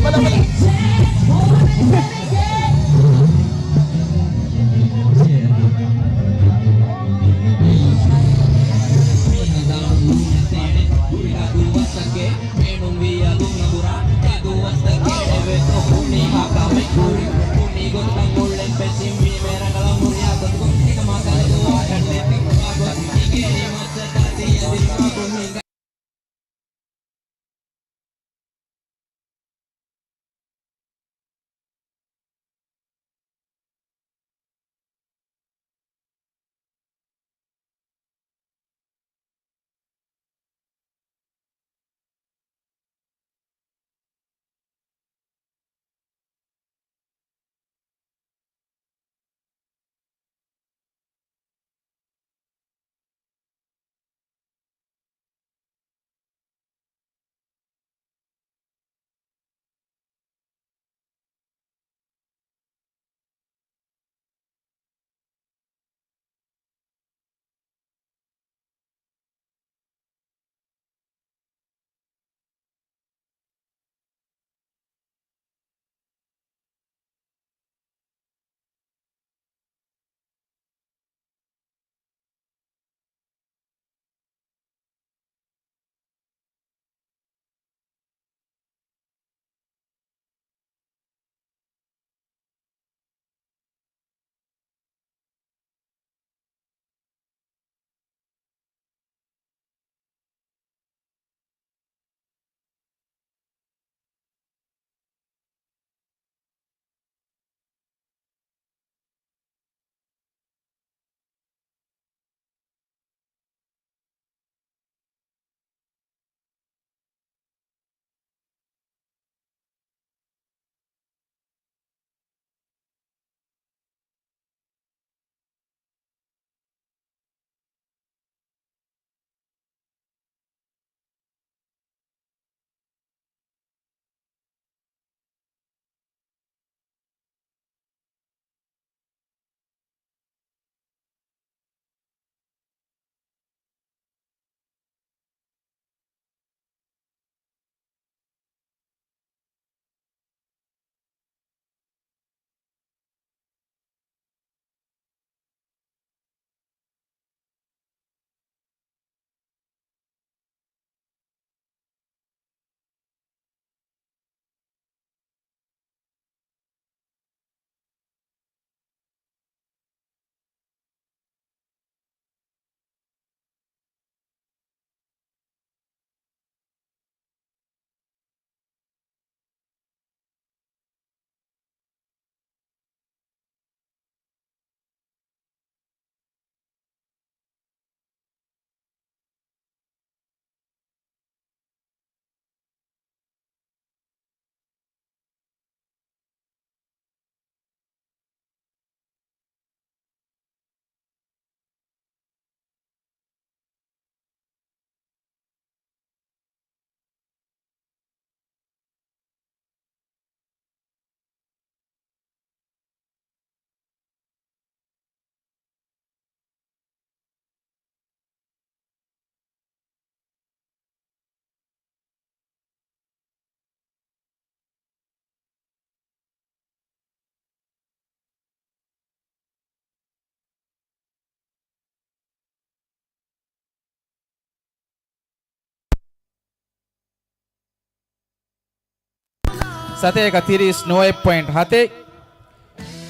Speaker 6: Sateka tiris 9.7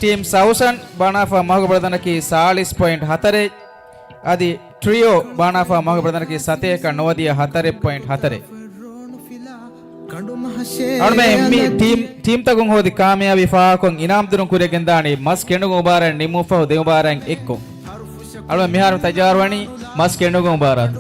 Speaker 6: team Sausan banafa mohoga baladanaki 40.4 adi trio banafa mohoga baladanaki sateka 9.4 Arme mi team tagun hodi kaamyabi faakon inam durun kuregendani mas kendugu ubaran nimufa deubaran ekko Arme miharu tajarwani mas kendugu ubarat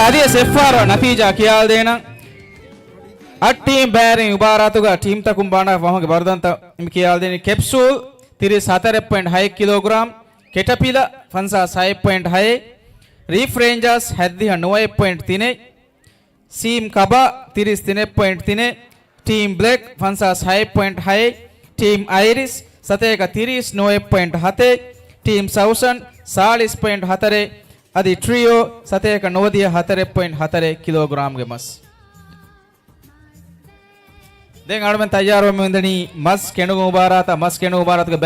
Speaker 6: Adi shepherd नतीजा कियाल देना team bearing उबारातुगा team तकुम बाना वहां बरदंत कियाल देनी capsule 34.5 kilogram केटपिला फंसा 6.5 reef rangers हद्दी 9.3 सीम कबा 33.3 team black फंसा 6.5 टीम आइरिस सतेक 39.7 टीम साउसन 40.7 अदि ट्रियो सतेक 94.7 किलोग्राम के मस देंग आड़ में तैयार हो मंदनी मस केनु मुबारत के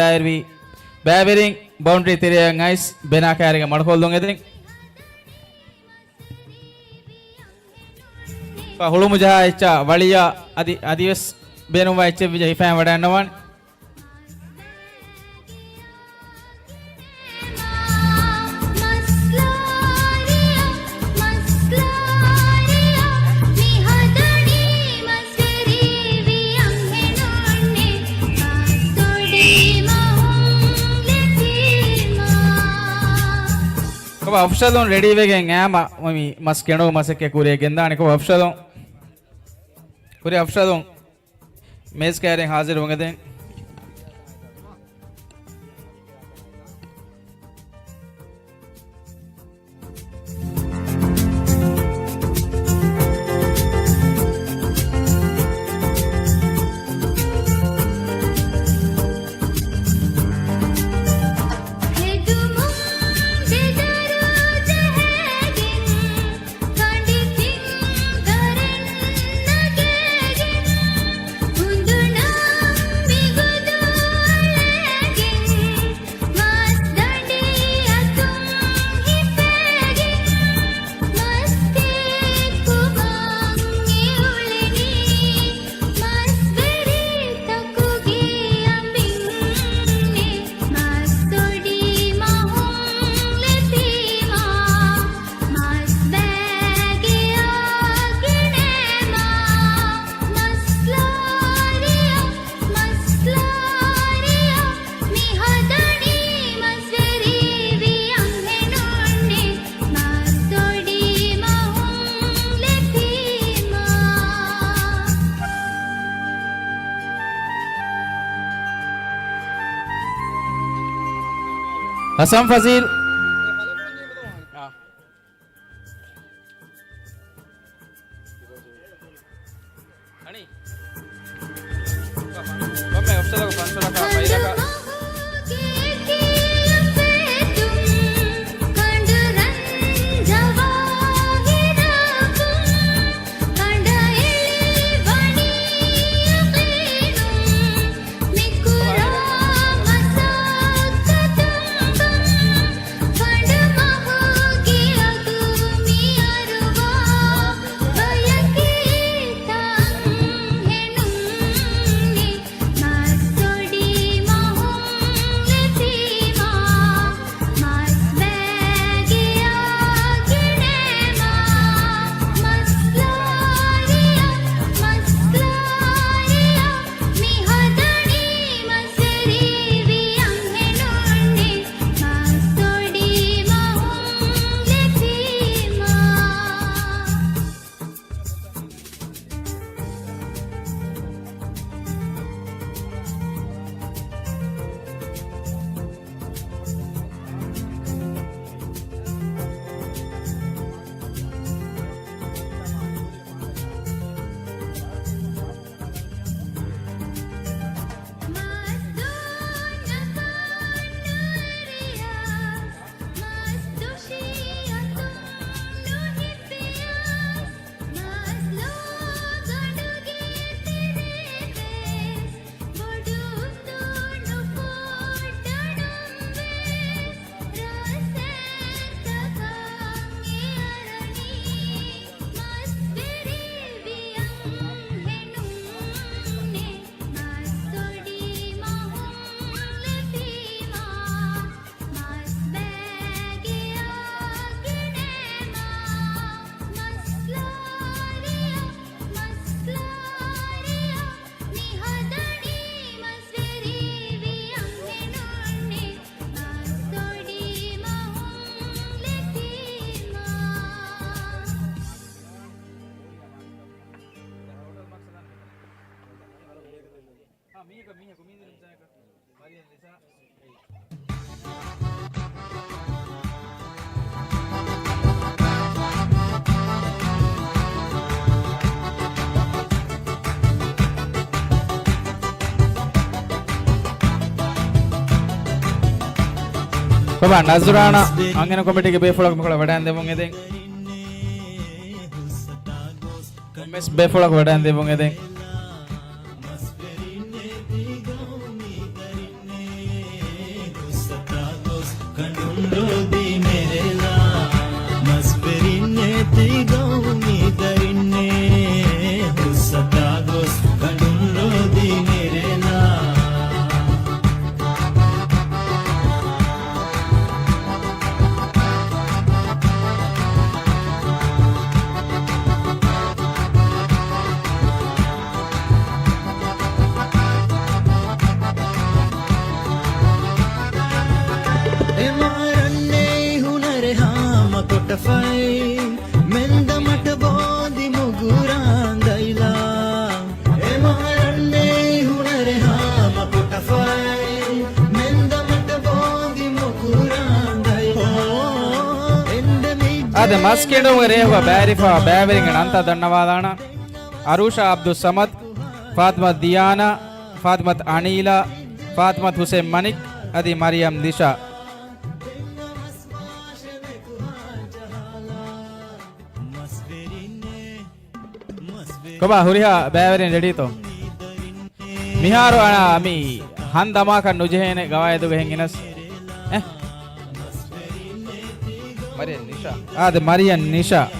Speaker 6: बैरिंग बाउंड्री तेरे नाइस बेना कैरिंग मडकोल दोंगे देंग हुलु मुझा इच्छा वलिया अदिवस बेनुवा इच्छे विजय हिफाम वडानवन अफसलों रेडी वेगे मम्मी मस केणो मसके कुरे गेंदा को अफसलों मेज कह हाजिर होंगे दें Hasan Fazil Coba Nazrana angena committee ke befulak mukala wadan devon eden mes befulak wadan devon eden Ada maskedo rehuwa barifa baveringa anta dannawalana Arusha Abdul Samad Fatma Diana Fatma Anila Fatma Hussein Manik adi Mariam Disha Koba huriha baverin ready to Miharo ana ami handama kan nujehene gawayedu gehen inas Marian Nisha. The Marian Nisha.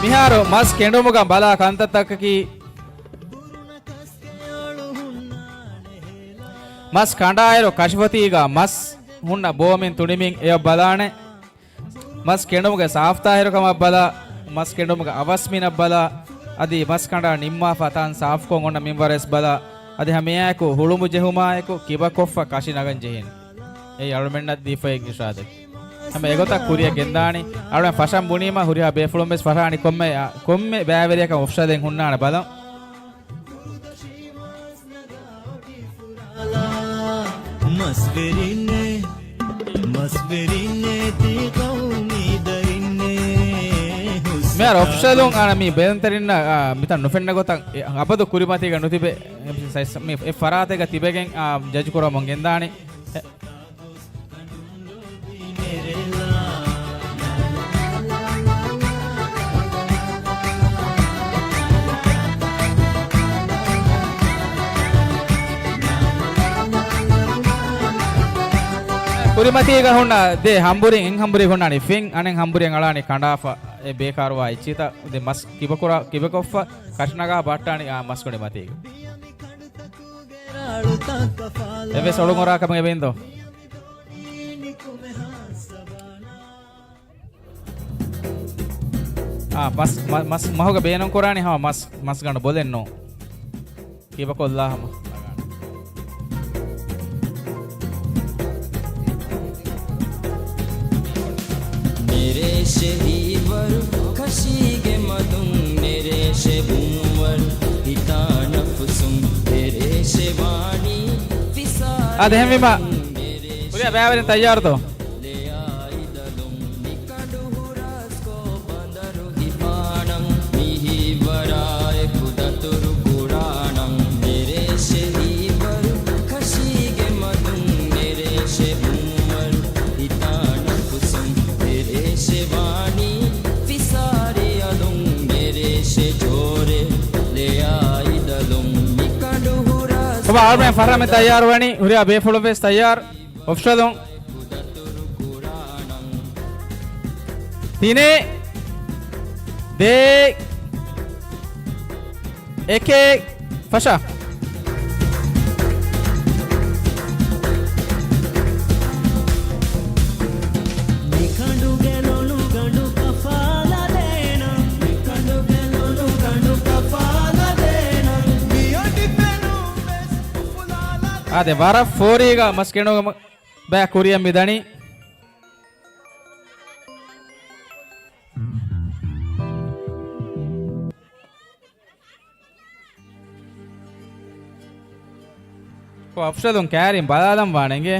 Speaker 6: Miharo mas kendomuga bala kantatakki mas kandaayro kashvatiga mas hunna bomin tunimin eya balane mas kendomuga saaftahiro kama bala mas kendomuga avasmina bala adi mas kanda nimma fatan saaf kon onna minwares bala adi hamiyako hulumu jehuma eko kibakoffa kashinagan jehin ei alumenna difayek ishade hama egota kuriya gendani alwen fasham bunima huriha befulumes fashani komme baaveriya kam offshaden hunnana bala Mer option ana mi benterinna mitan nofenna gotan apadu kurimati ga nutibe me e farate ga tibegen judge kora mongendani Kurimati ga hunna de hamburing eng hamburi hunna ni fing anen hamburing alani kandafa e bekarwa ichita de mas kibakoffa kashnaga battani mas kone mati eve solungora kam evendo mas mahoga beenon korani ha mas ganda bolenno kibakolla hama
Speaker 5: Hivar khashige madum nereshe bumwar hita nafsum nereshe vani fisar
Speaker 6: ade hemima uriya baaveren tayyar to Coba almen farra me tayyar wani huriya befulu bes tayyar ofshadon tine de eke fasha ಅದೇ ವಾರ 4 ಈಗ ಮಸ್ಕೆಣೋ ಬ್ಯಾ ಕುರಿಯಂ ಬಿದಣಿ को अफशदुं क्यारिं बदादं वाणेंगे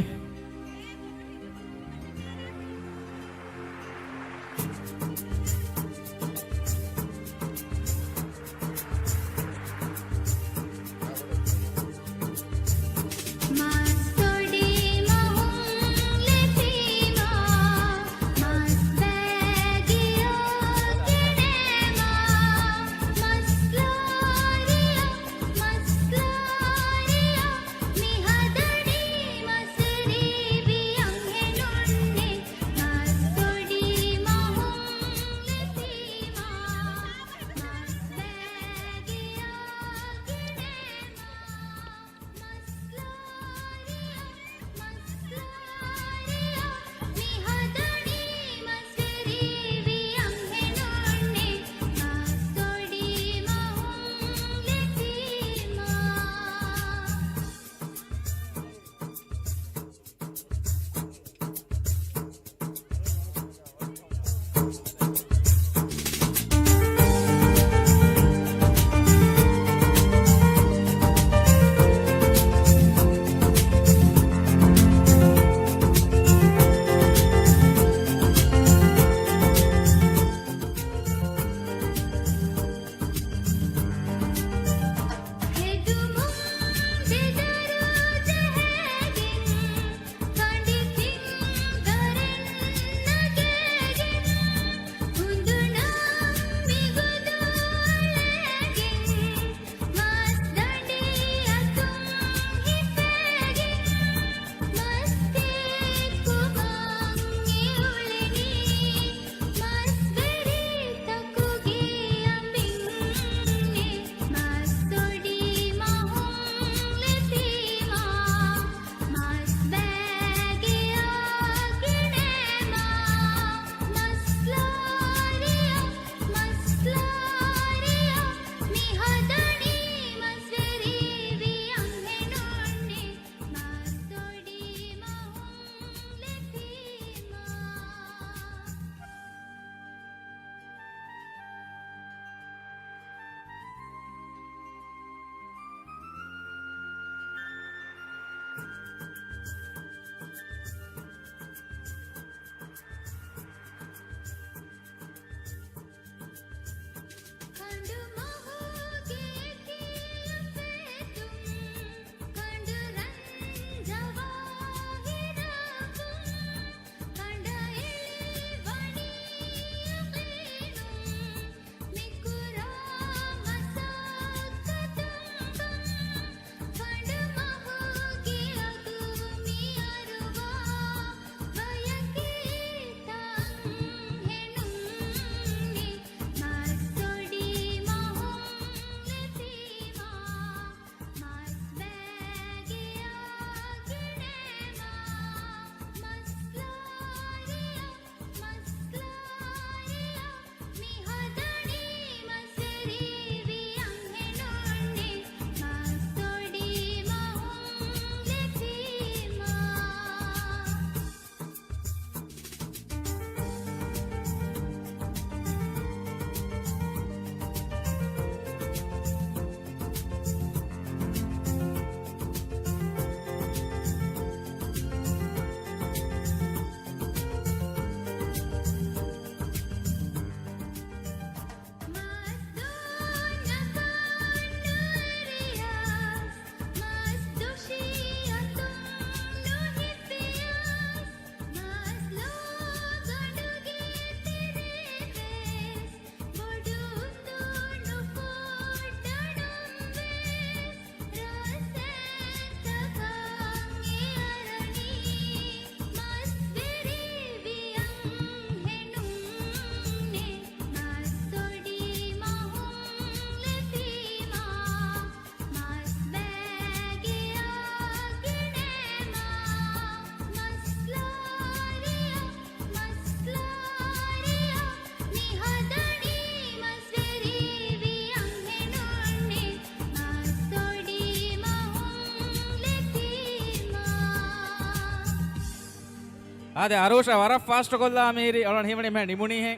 Speaker 6: ආද අරෝෂ වර fast කොල්ලා මේරි ඔලන් හිමනේ මෑ නිමුණී හෙ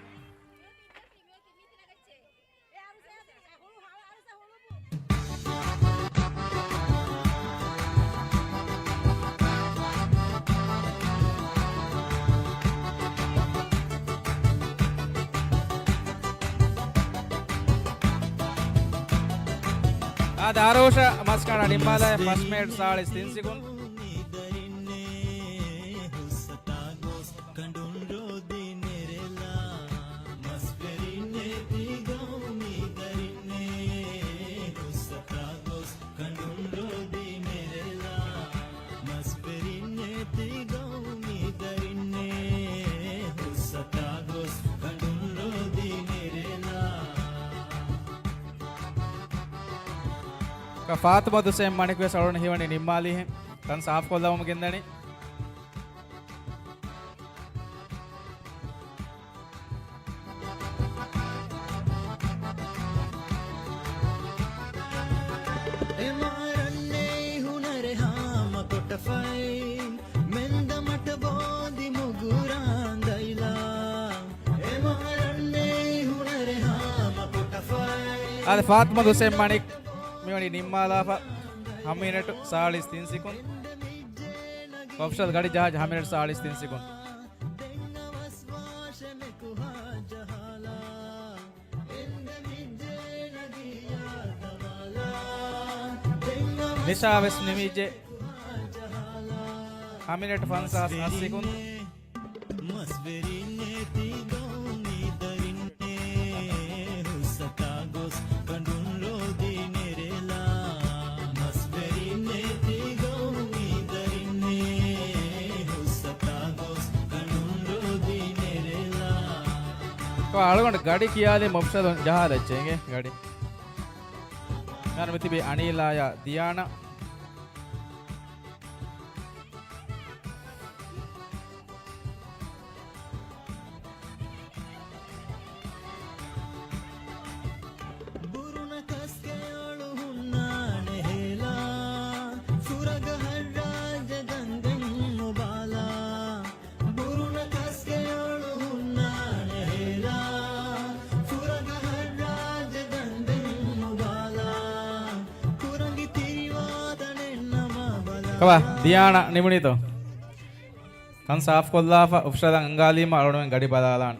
Speaker 6: ආද අරෝෂ මස්කාඩ නිම්මාදාය ෆස්ට් මේට් 43 සෙකුන්ඩ් फातमा दुसेम मणिक सौरण हिवणी निम्माली है तन साफ को लव मुगिंदणी अरे फातमा दुसेम मणिक මෙවැනි නිම්මාලාප හමිනට 43 සෙකුන්ඩ් ඔෆ්ෂල් ගඩි ජහාජ හමිනට 43 සෙකුන්ඩ් නිශාවෙස් නිමිජේ හමිනට 58 සෙකුන්ඩ් आलगोंड गाड़ी किया ले मुफ्शद जहाज अच्छेंगे गाड़ी यार मिति भी अनिल आया दियाना कवा दियाना निमुनी तो तन साफ कोल्लाफा उफशद अंगाली मा अरुण गड़ी बदालान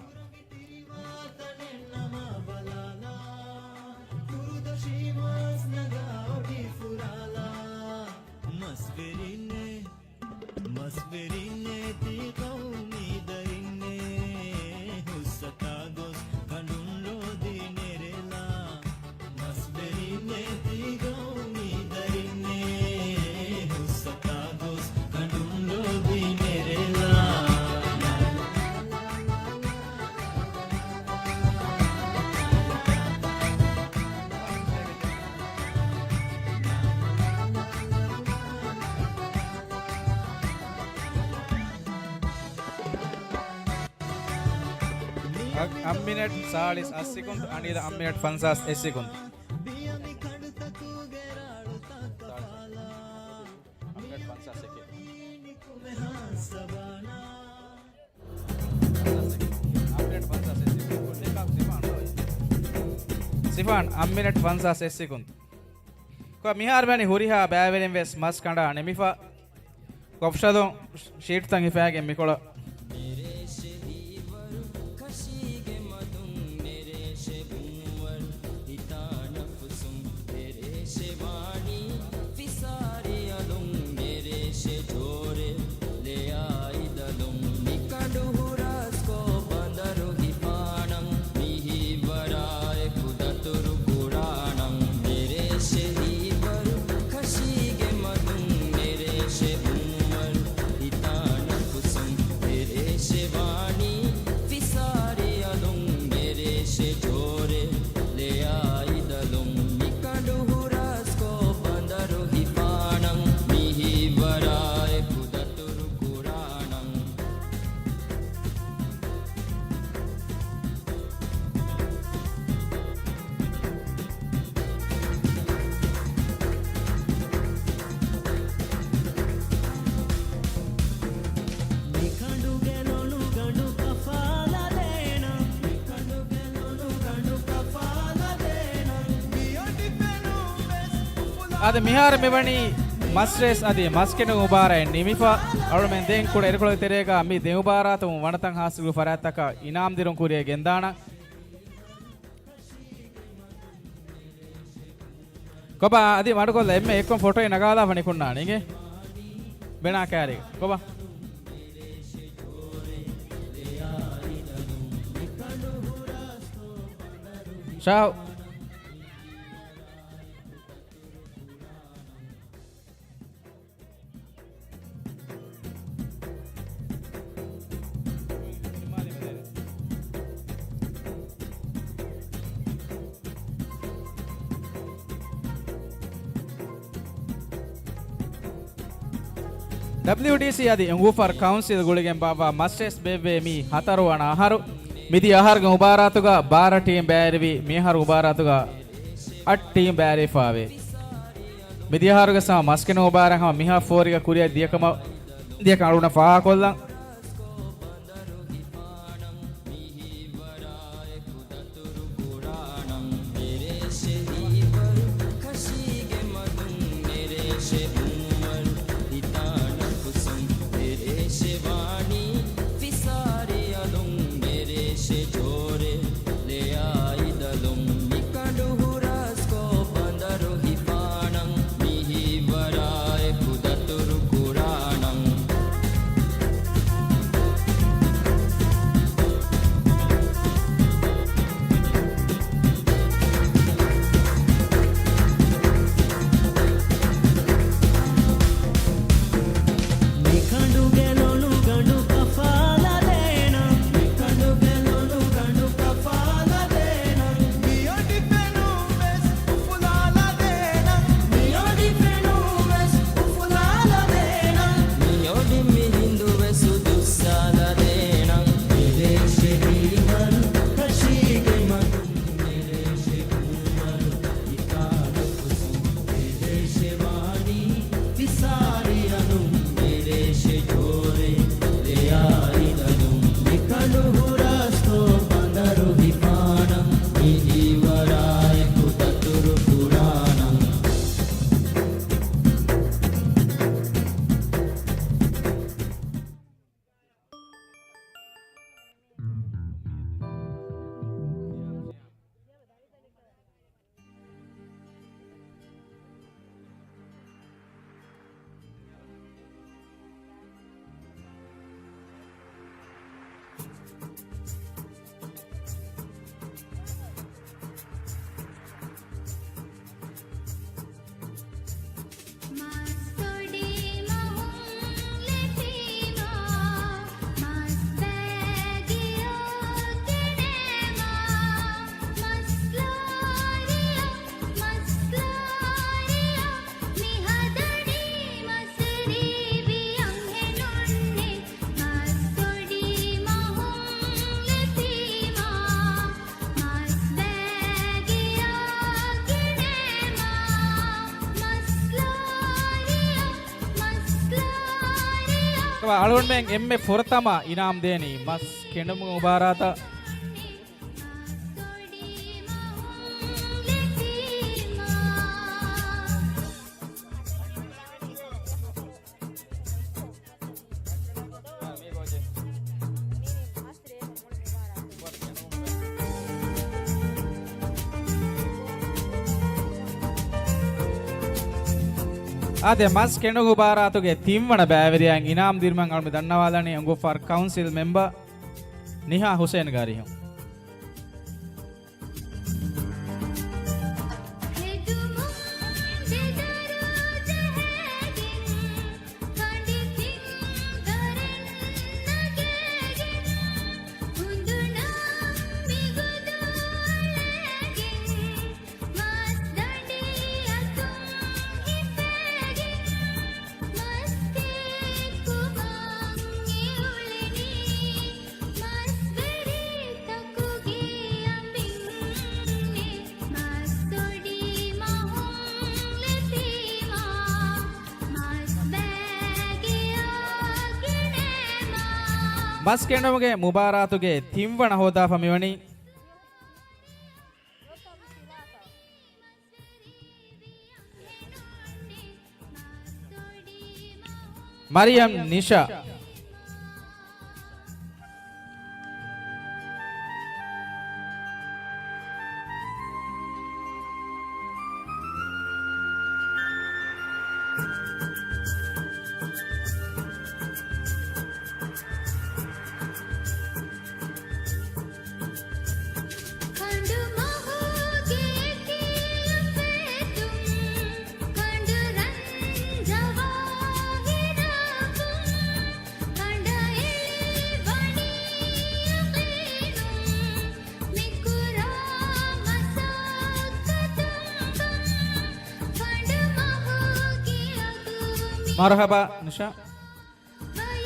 Speaker 6: अम्मिनेट 40 सेकंड अनिल अम्मिनेट 50 सेकंड सिफान अम्मिनेट 50 सेकंड को मिहार बनी हुरिहा बैवेलेन वेस मस कंडा नेमिफा कोफशदो शीट तंग हिफागे मिकोला අද මිහාර මෙවැනි මස් රේස් අදී මස් කෙන උබාරයි නිමිෆා අවුරුමෙන් දෙන් කුඩ එරකොල තෙරේක අම්මි දෙන් උබාරාතම වනතන් හාසුගු ෆරාත්තක ඉනාම් දිරුන් කුරිය ගෙන්දාන කොබා අදී මඩකොල්ල එම්මේ එක්කම ෆොටෝ නගාලා වනිකුන්නා නේ බෙනා කෑරේ කොබා ශාව් WDC adi Ngufar Council guligen baba Masters bevve mi hataruwana aharu midi aharga ubaratuga bara team bærivi miharu ubaratuga at team bæri faave midi aharuga sama maskena ubaran hama miha foriga kuriya diyaka aluna faa kollan alun men emme fortama inam deni mas kenum ubarata ade mas kenugu baratuge timwana bæveriyan inam dirman alme dannawalane Ngufar Council member Niha Hussein garihum mas kenuge mubaratuge timwana hoda famivani Mariam Nisha ಮರಹಬಾ Nisha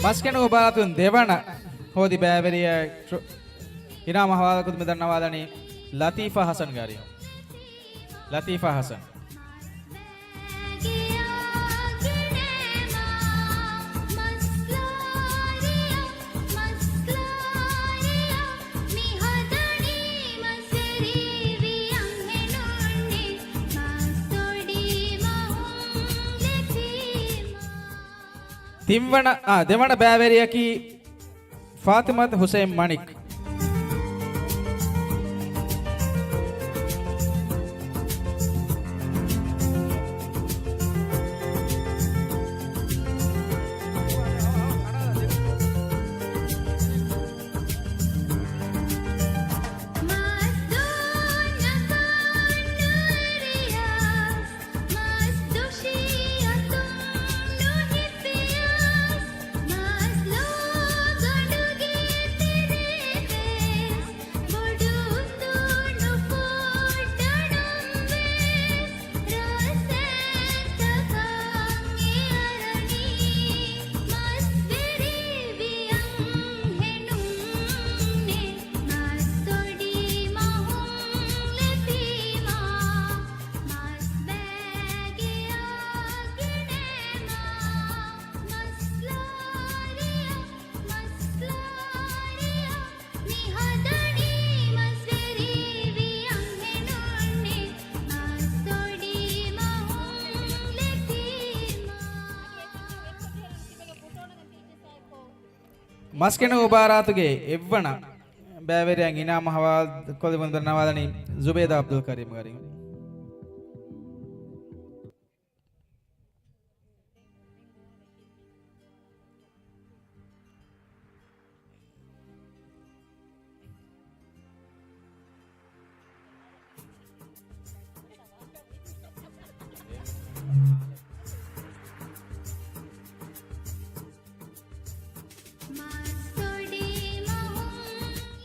Speaker 6: ಮಸ್ಕೆನ ಉಬಾತುನ್ ದೇವಣ ಹೋದಿ ಬ್ಯಾವೆರಿಯ ಇನಾಮ hawala ಕುದ್ಮ ದನ್ನವಾದನಿ Latifa Hasan ಗಾರಿ Latifa Hasan ತಿಂವಣ ದೇವಣ ಬ್ಯಾವೆರಿಯಕಿ Fathimath Hussain ಮಣಿಕ್ ಮಸ್ಕೆನ ಉಬಾರಾತುಗೆ ಎವ್ವಣ ಬ್ಯಾವೆರಿಯಂ ಇನಾಮ ಹವಾಲ್ ಕೊಲ್ದಿ ಬಂದ ನವಾದನಿ ಜುಬೇದಾ ಅಬ್ದುಲ್ ಕರೀಂ ಗಾರಿ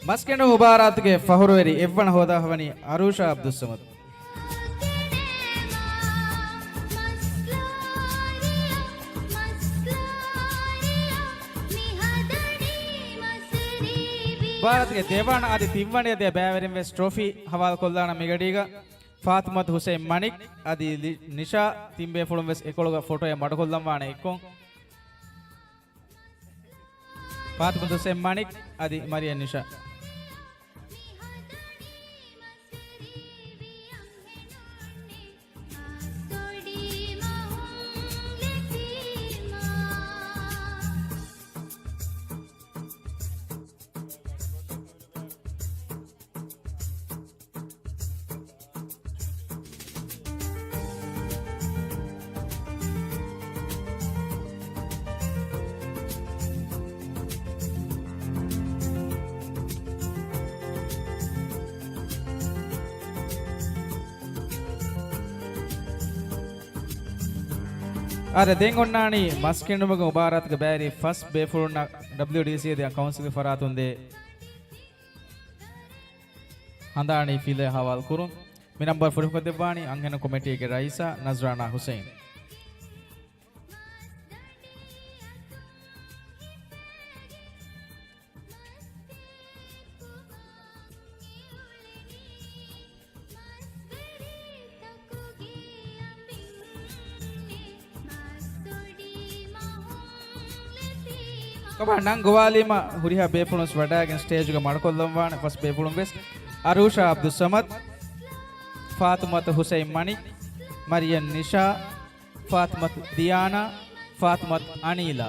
Speaker 6: ಮಸ್ಕೆನ ಉಬಾರಾತ್ಗೆ ಫಹರುವೆರಿ ಎವ್ವಣ ಹೋದ ಹವನಿ ಅರುಷಾ ಅಬ್ದುಲ್ ಸಮದ್ ಭಾರತ್ಗೆ ದೇವಾಣ ಆದಿ ತಿವ್ವಣಿಯದೆ ಬ್ಯಾವೆರಿಂ ವೆಸ್ trophy ಹವಾಲ್ ಕೊಲ್ಲಾಣ ಮಿಗಡೀಗ Fathimath Hussain ಮಣಿಕ್ ಆದಿ ನಿಶಾ ತಿಂಬೆ ಫುಳುಂ ವೆಸ್ ಎಕೊಳುಗ ಫೋಟೋಯ ಮಡಕೊಲ್ಲಂವಾಣ ಎಕ್ಕೊಂ ಫಾತಿಮತ್ ಹುಸೈನ್ ಮಣಿಕ್ ಆದಿ ಮರಿಯ ನಿಶಾ अरे देंगोन्नानी मस्किंडुमग मुबारक बैरी first बेफुरुन WDC the council फरातुंदे हंदानी फीले हवाल कुरुन मी नंबर फुरुक देवानी अंगन कमेटी के रईसा नजराना हुसैन कमांडंग गोवालीमा हुरिया बेपुणस वडागन स्टेज ग मडकोल्लंवाण फर्स्ट बेपुणं बेस अरुषा अब्दुल समद फातिमत हुसैन मणिक मरियम निशा फातिमत दियाना ಫಾತ್ಮತ್ ಅನೀಲಾ.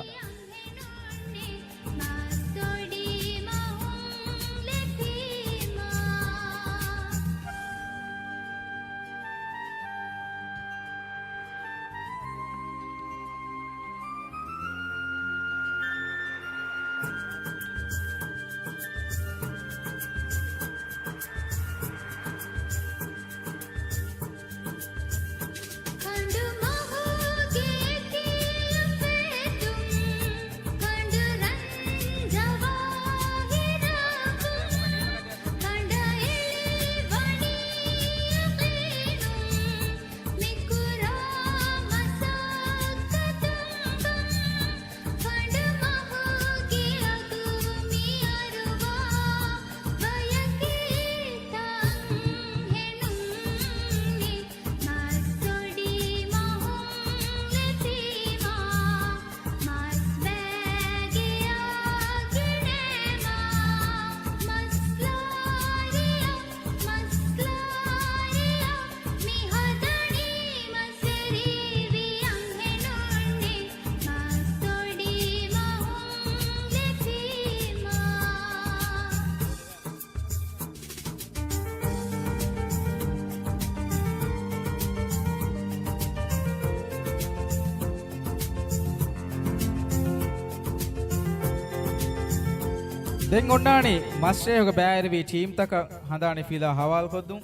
Speaker 6: දැන් ඔන්නානේ මස්ටර් එක බෑරවි ටීම් තක හඳානේ ෆිලා හවාල් කොද්දුම්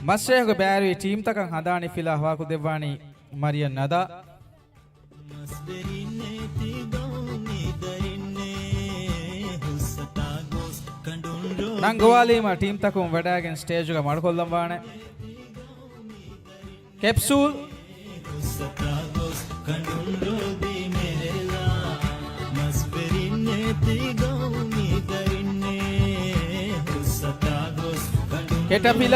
Speaker 6: මස්ටර් එක බෑරවි ටීම් තක හඳානේ ෆිලා හවා කො දෙවානි මරියන් නදා ನಂಗವಾಲಿಮ ಟೀಮ್ ತಕಂ ವಡಾಗೆನ್ ಸ್ಟೇಜ್ ಗ ಮಾಡ್ಕೊಲ್ಲಂ ವಾಣೆ ಕ್ಯಾಪ್ಸೂಲ್ ಕೆಟಪಿಲ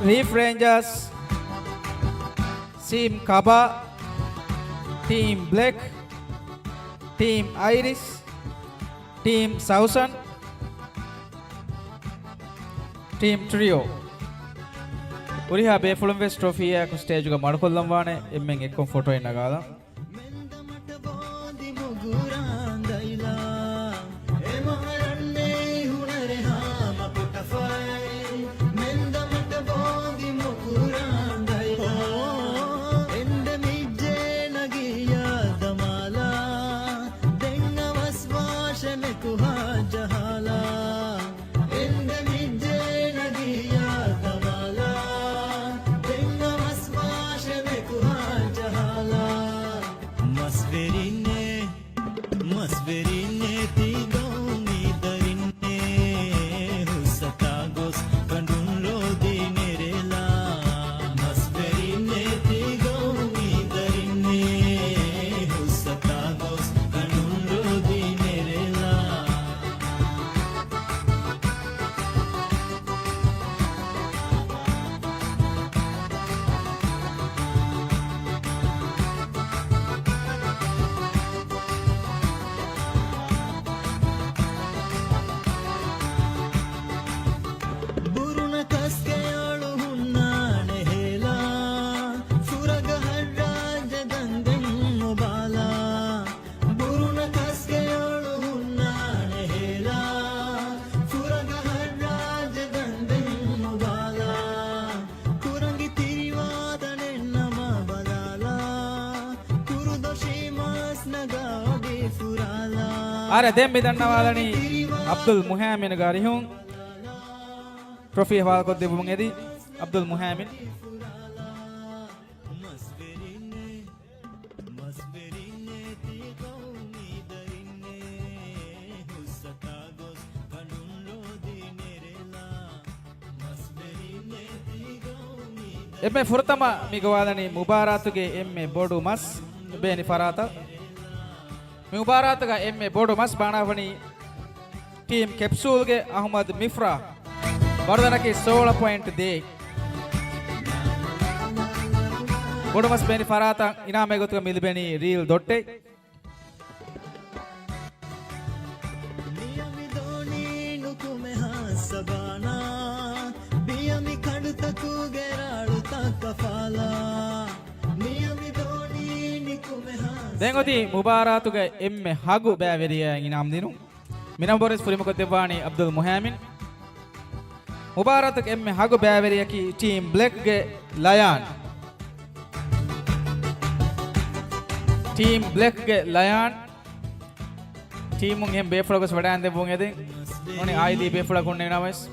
Speaker 6: ರೀಫ್ ರೇಂಜರ್ಸ್ ಸೀಮ್ ಕಬಾ team black Team Iris, Team Sausan, Team Trio. Uriha be Fulham West Trophy ya ku stage ga madkollam vaane emmen ekkom photo enagala. Are demmi dannawalani Abdul Muhammad garihun trophy hawal ko debun edi Abdul Muhammad emme furtama migawalani mubaratuge emme bodu mas beni farata मुबारक एम ए बोर्ड मस बाणावनी team capsule के अहमद मिफ्रा वर्धन की 16 point they Mudumas Beni Farata Iname Gotuka Milbeni Real Dotte. Dengoti Mubaratuga Emme Hagu Baveria in Amdinu. Minamboris Furimukotevani Abdul Muhammad. Mubaratuk Emme Hagu Baveria ki team Black Lion. Team Black Lion. Team Mungem Beflocus Vadan the Bungedi. Only I the Befla Kundenavis.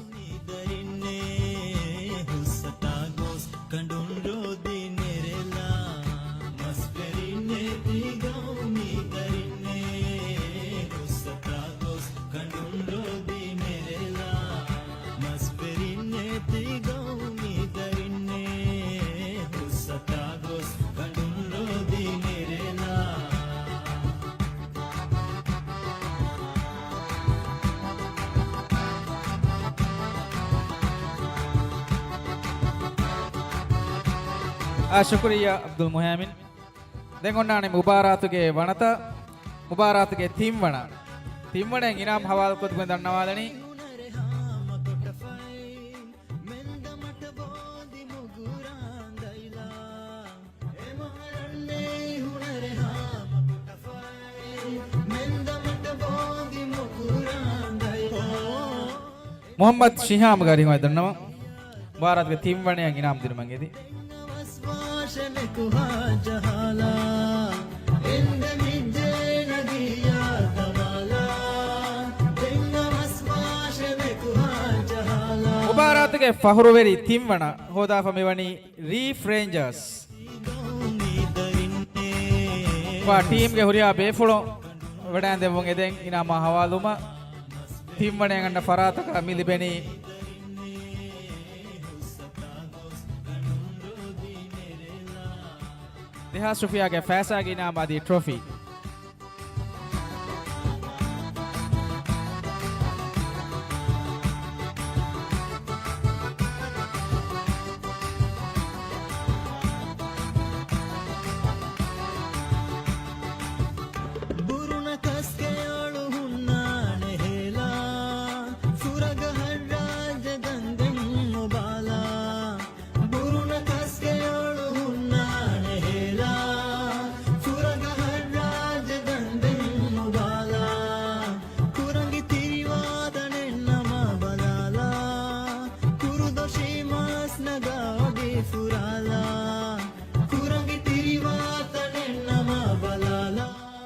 Speaker 6: Shukriya Abdul Muhammad. Then on Mubaratuge Vanata, Mubaratuge Timwana. Timwana Inam Hawal Kutwendan Nawadani. Muhammad Shiham Gari Madanama. Mubaratge Timwana Inam Dirmangedi. Mubaratge Fahroveri Timwana Hoda Famivani Reef Rangers. Team Gehuria Befulo Vadan de Bungedeng Inama Hawaluma Timwana and Farataka Milibeni. Deha Sufia ke Faisa ki naam adi trophy.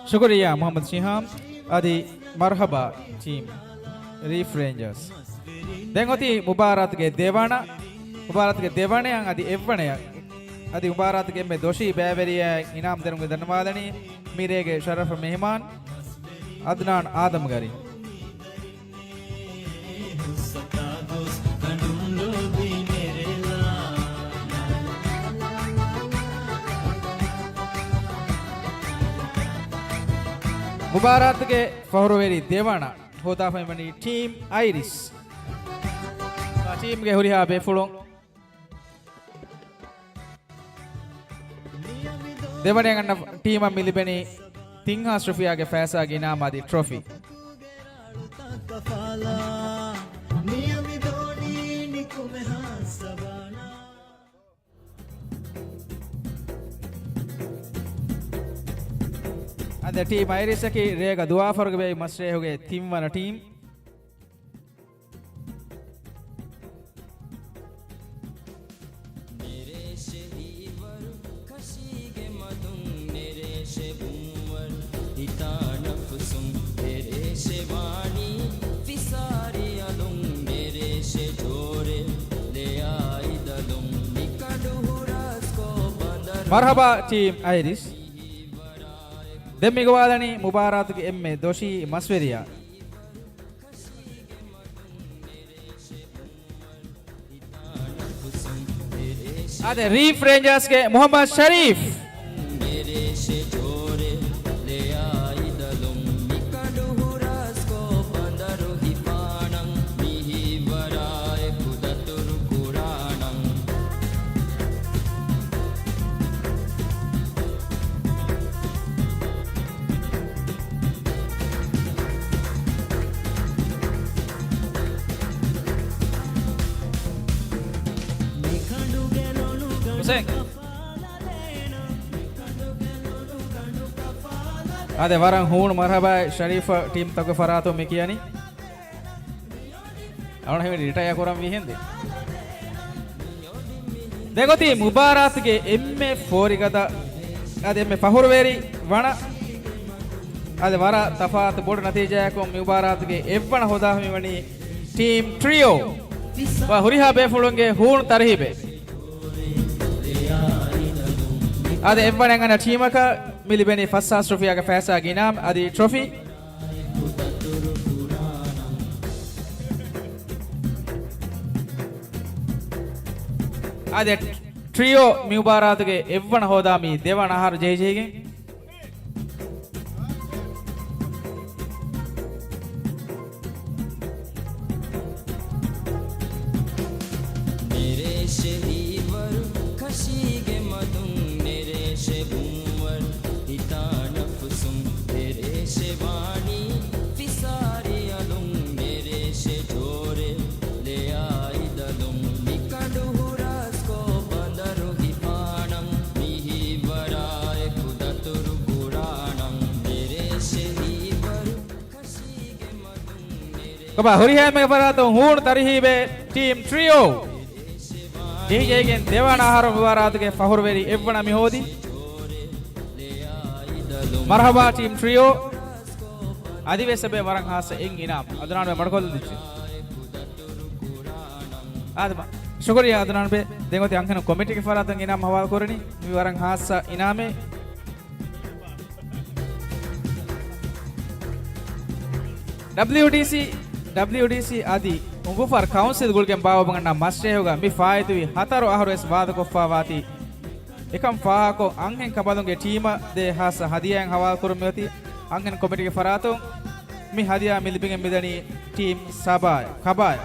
Speaker 6: Shukriya Muhammad Shiham Adi Marhaba team Reef Rangers. Dengoti Mubaratge Devana Mubaratge Devane yang Adi Evane Adi Mubaratge me Doshi Baveria Inam Derung Danwadani Mirege Sharaf Mehman Adnan Adam Gari. Mubaratge Fahroveri Devana Hoda Family Team Iris. Team Gehuria Befulong Devane and team of Milibeni Tinga Sofia Gefasa Ginamadi Trophy. And the team Irisaki Rega Dua Forgaway must say team one a team. Marhaba team Iris. Demigowadani Mubaratge Emme Doshi Masveria. Ade Reef Rangers ke Muhammad Sharif. Hussein ade waran hoon marhaba Sharifa team taku farato me kiyani awon hemi retire koram wi hende degoti mubarat ge emme forigada ade emme pahurveri wana ade wara tafaat bod natija ko mubarat ge evwana hoda hemi wani team trio wa huriha be fulunge hoon tarhibe ade evwana ngana team aka milibeni Fassas trophy aga fasa ginam adi trophy ade trio mubarat ge evwana hoda mi devana har jay jayge Kaba huriha me parato hoon tarhibe team trio DJ gen devana har mubarat ge fahurveri evwana mi hodi marhaba team trio adivesebe waran hasa en inam adanane madkol dichi adama shukriya adanane be dengoti ankhana committee ge faratan inam hawal korani mi waran hasa iname WDC adi ungufar council gulgen bawa banganna masre hoga mi faidui hataru ahru es wada koffa wati ekam faha ko angen kabadunge team de hasa hadiyan hawal kurumyoti angen committee ge farato mi hadiya milibingen midani team sabay kabay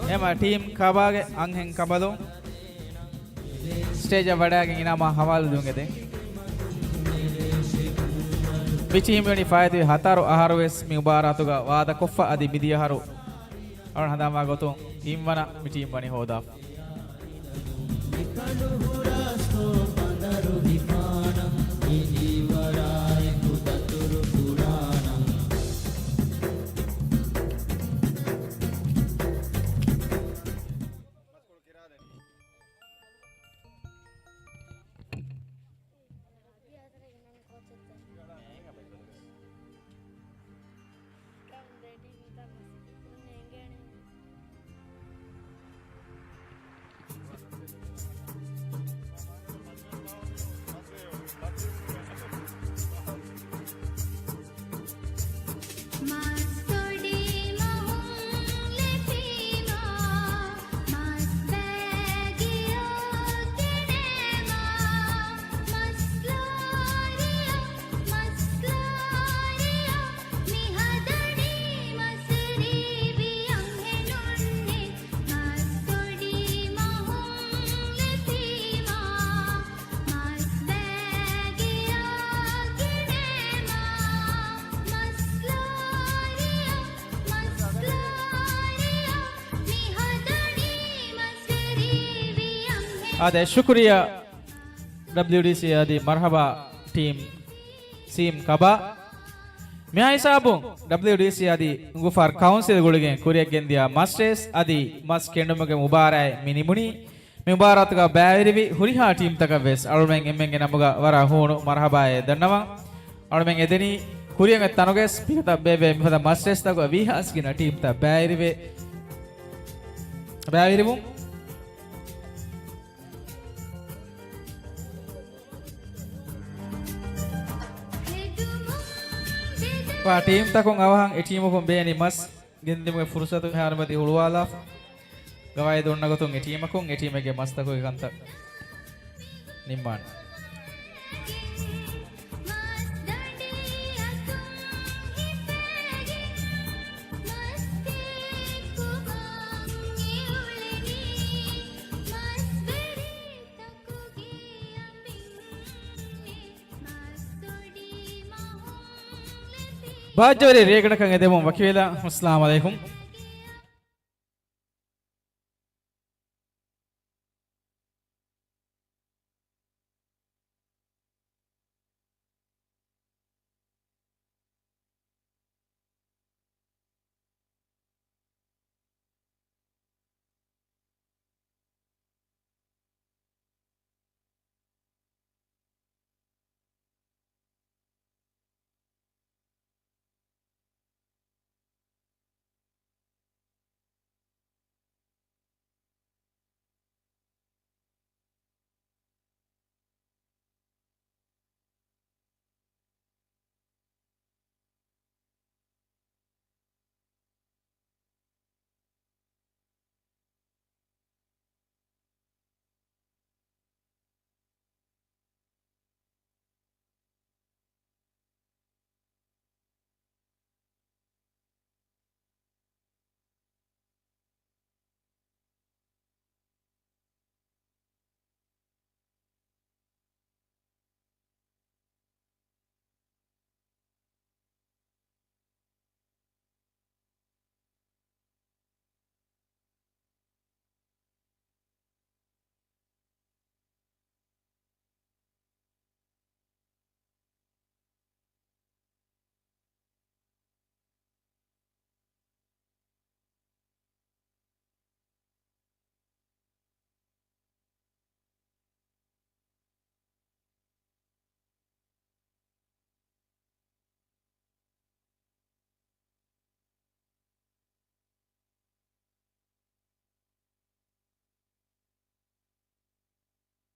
Speaker 6: ema team kabage angen kabadun stage wadagen inama hawal dunge den mi team wani faidui hataru ahru es mi mubaratuga wada koffa adi midiya haru awan hadama gotun team wana mi team wani hoda ade shukriya WDC adi marhaba team sim kaba mehai sabun WDC adi ngufar council guligen kuriyek gendiya masters adi mas kendumuge mubarai minimuni mubaratga bairivi huriha team taka ves almen emmenge namuga wara hunu marhaba e dannawa almen edeni kuriyenge tanuges pikata bebe mihada masters tago vihas gina team ta bairive bairivu pa team takong awahang e team ko beeni mas gendemu e fursatu harmati ulwala gawai donna gotun e team akon e team ege mas tako e kanta nimman Bajjore regana kan edemu wakila assalamu alaikum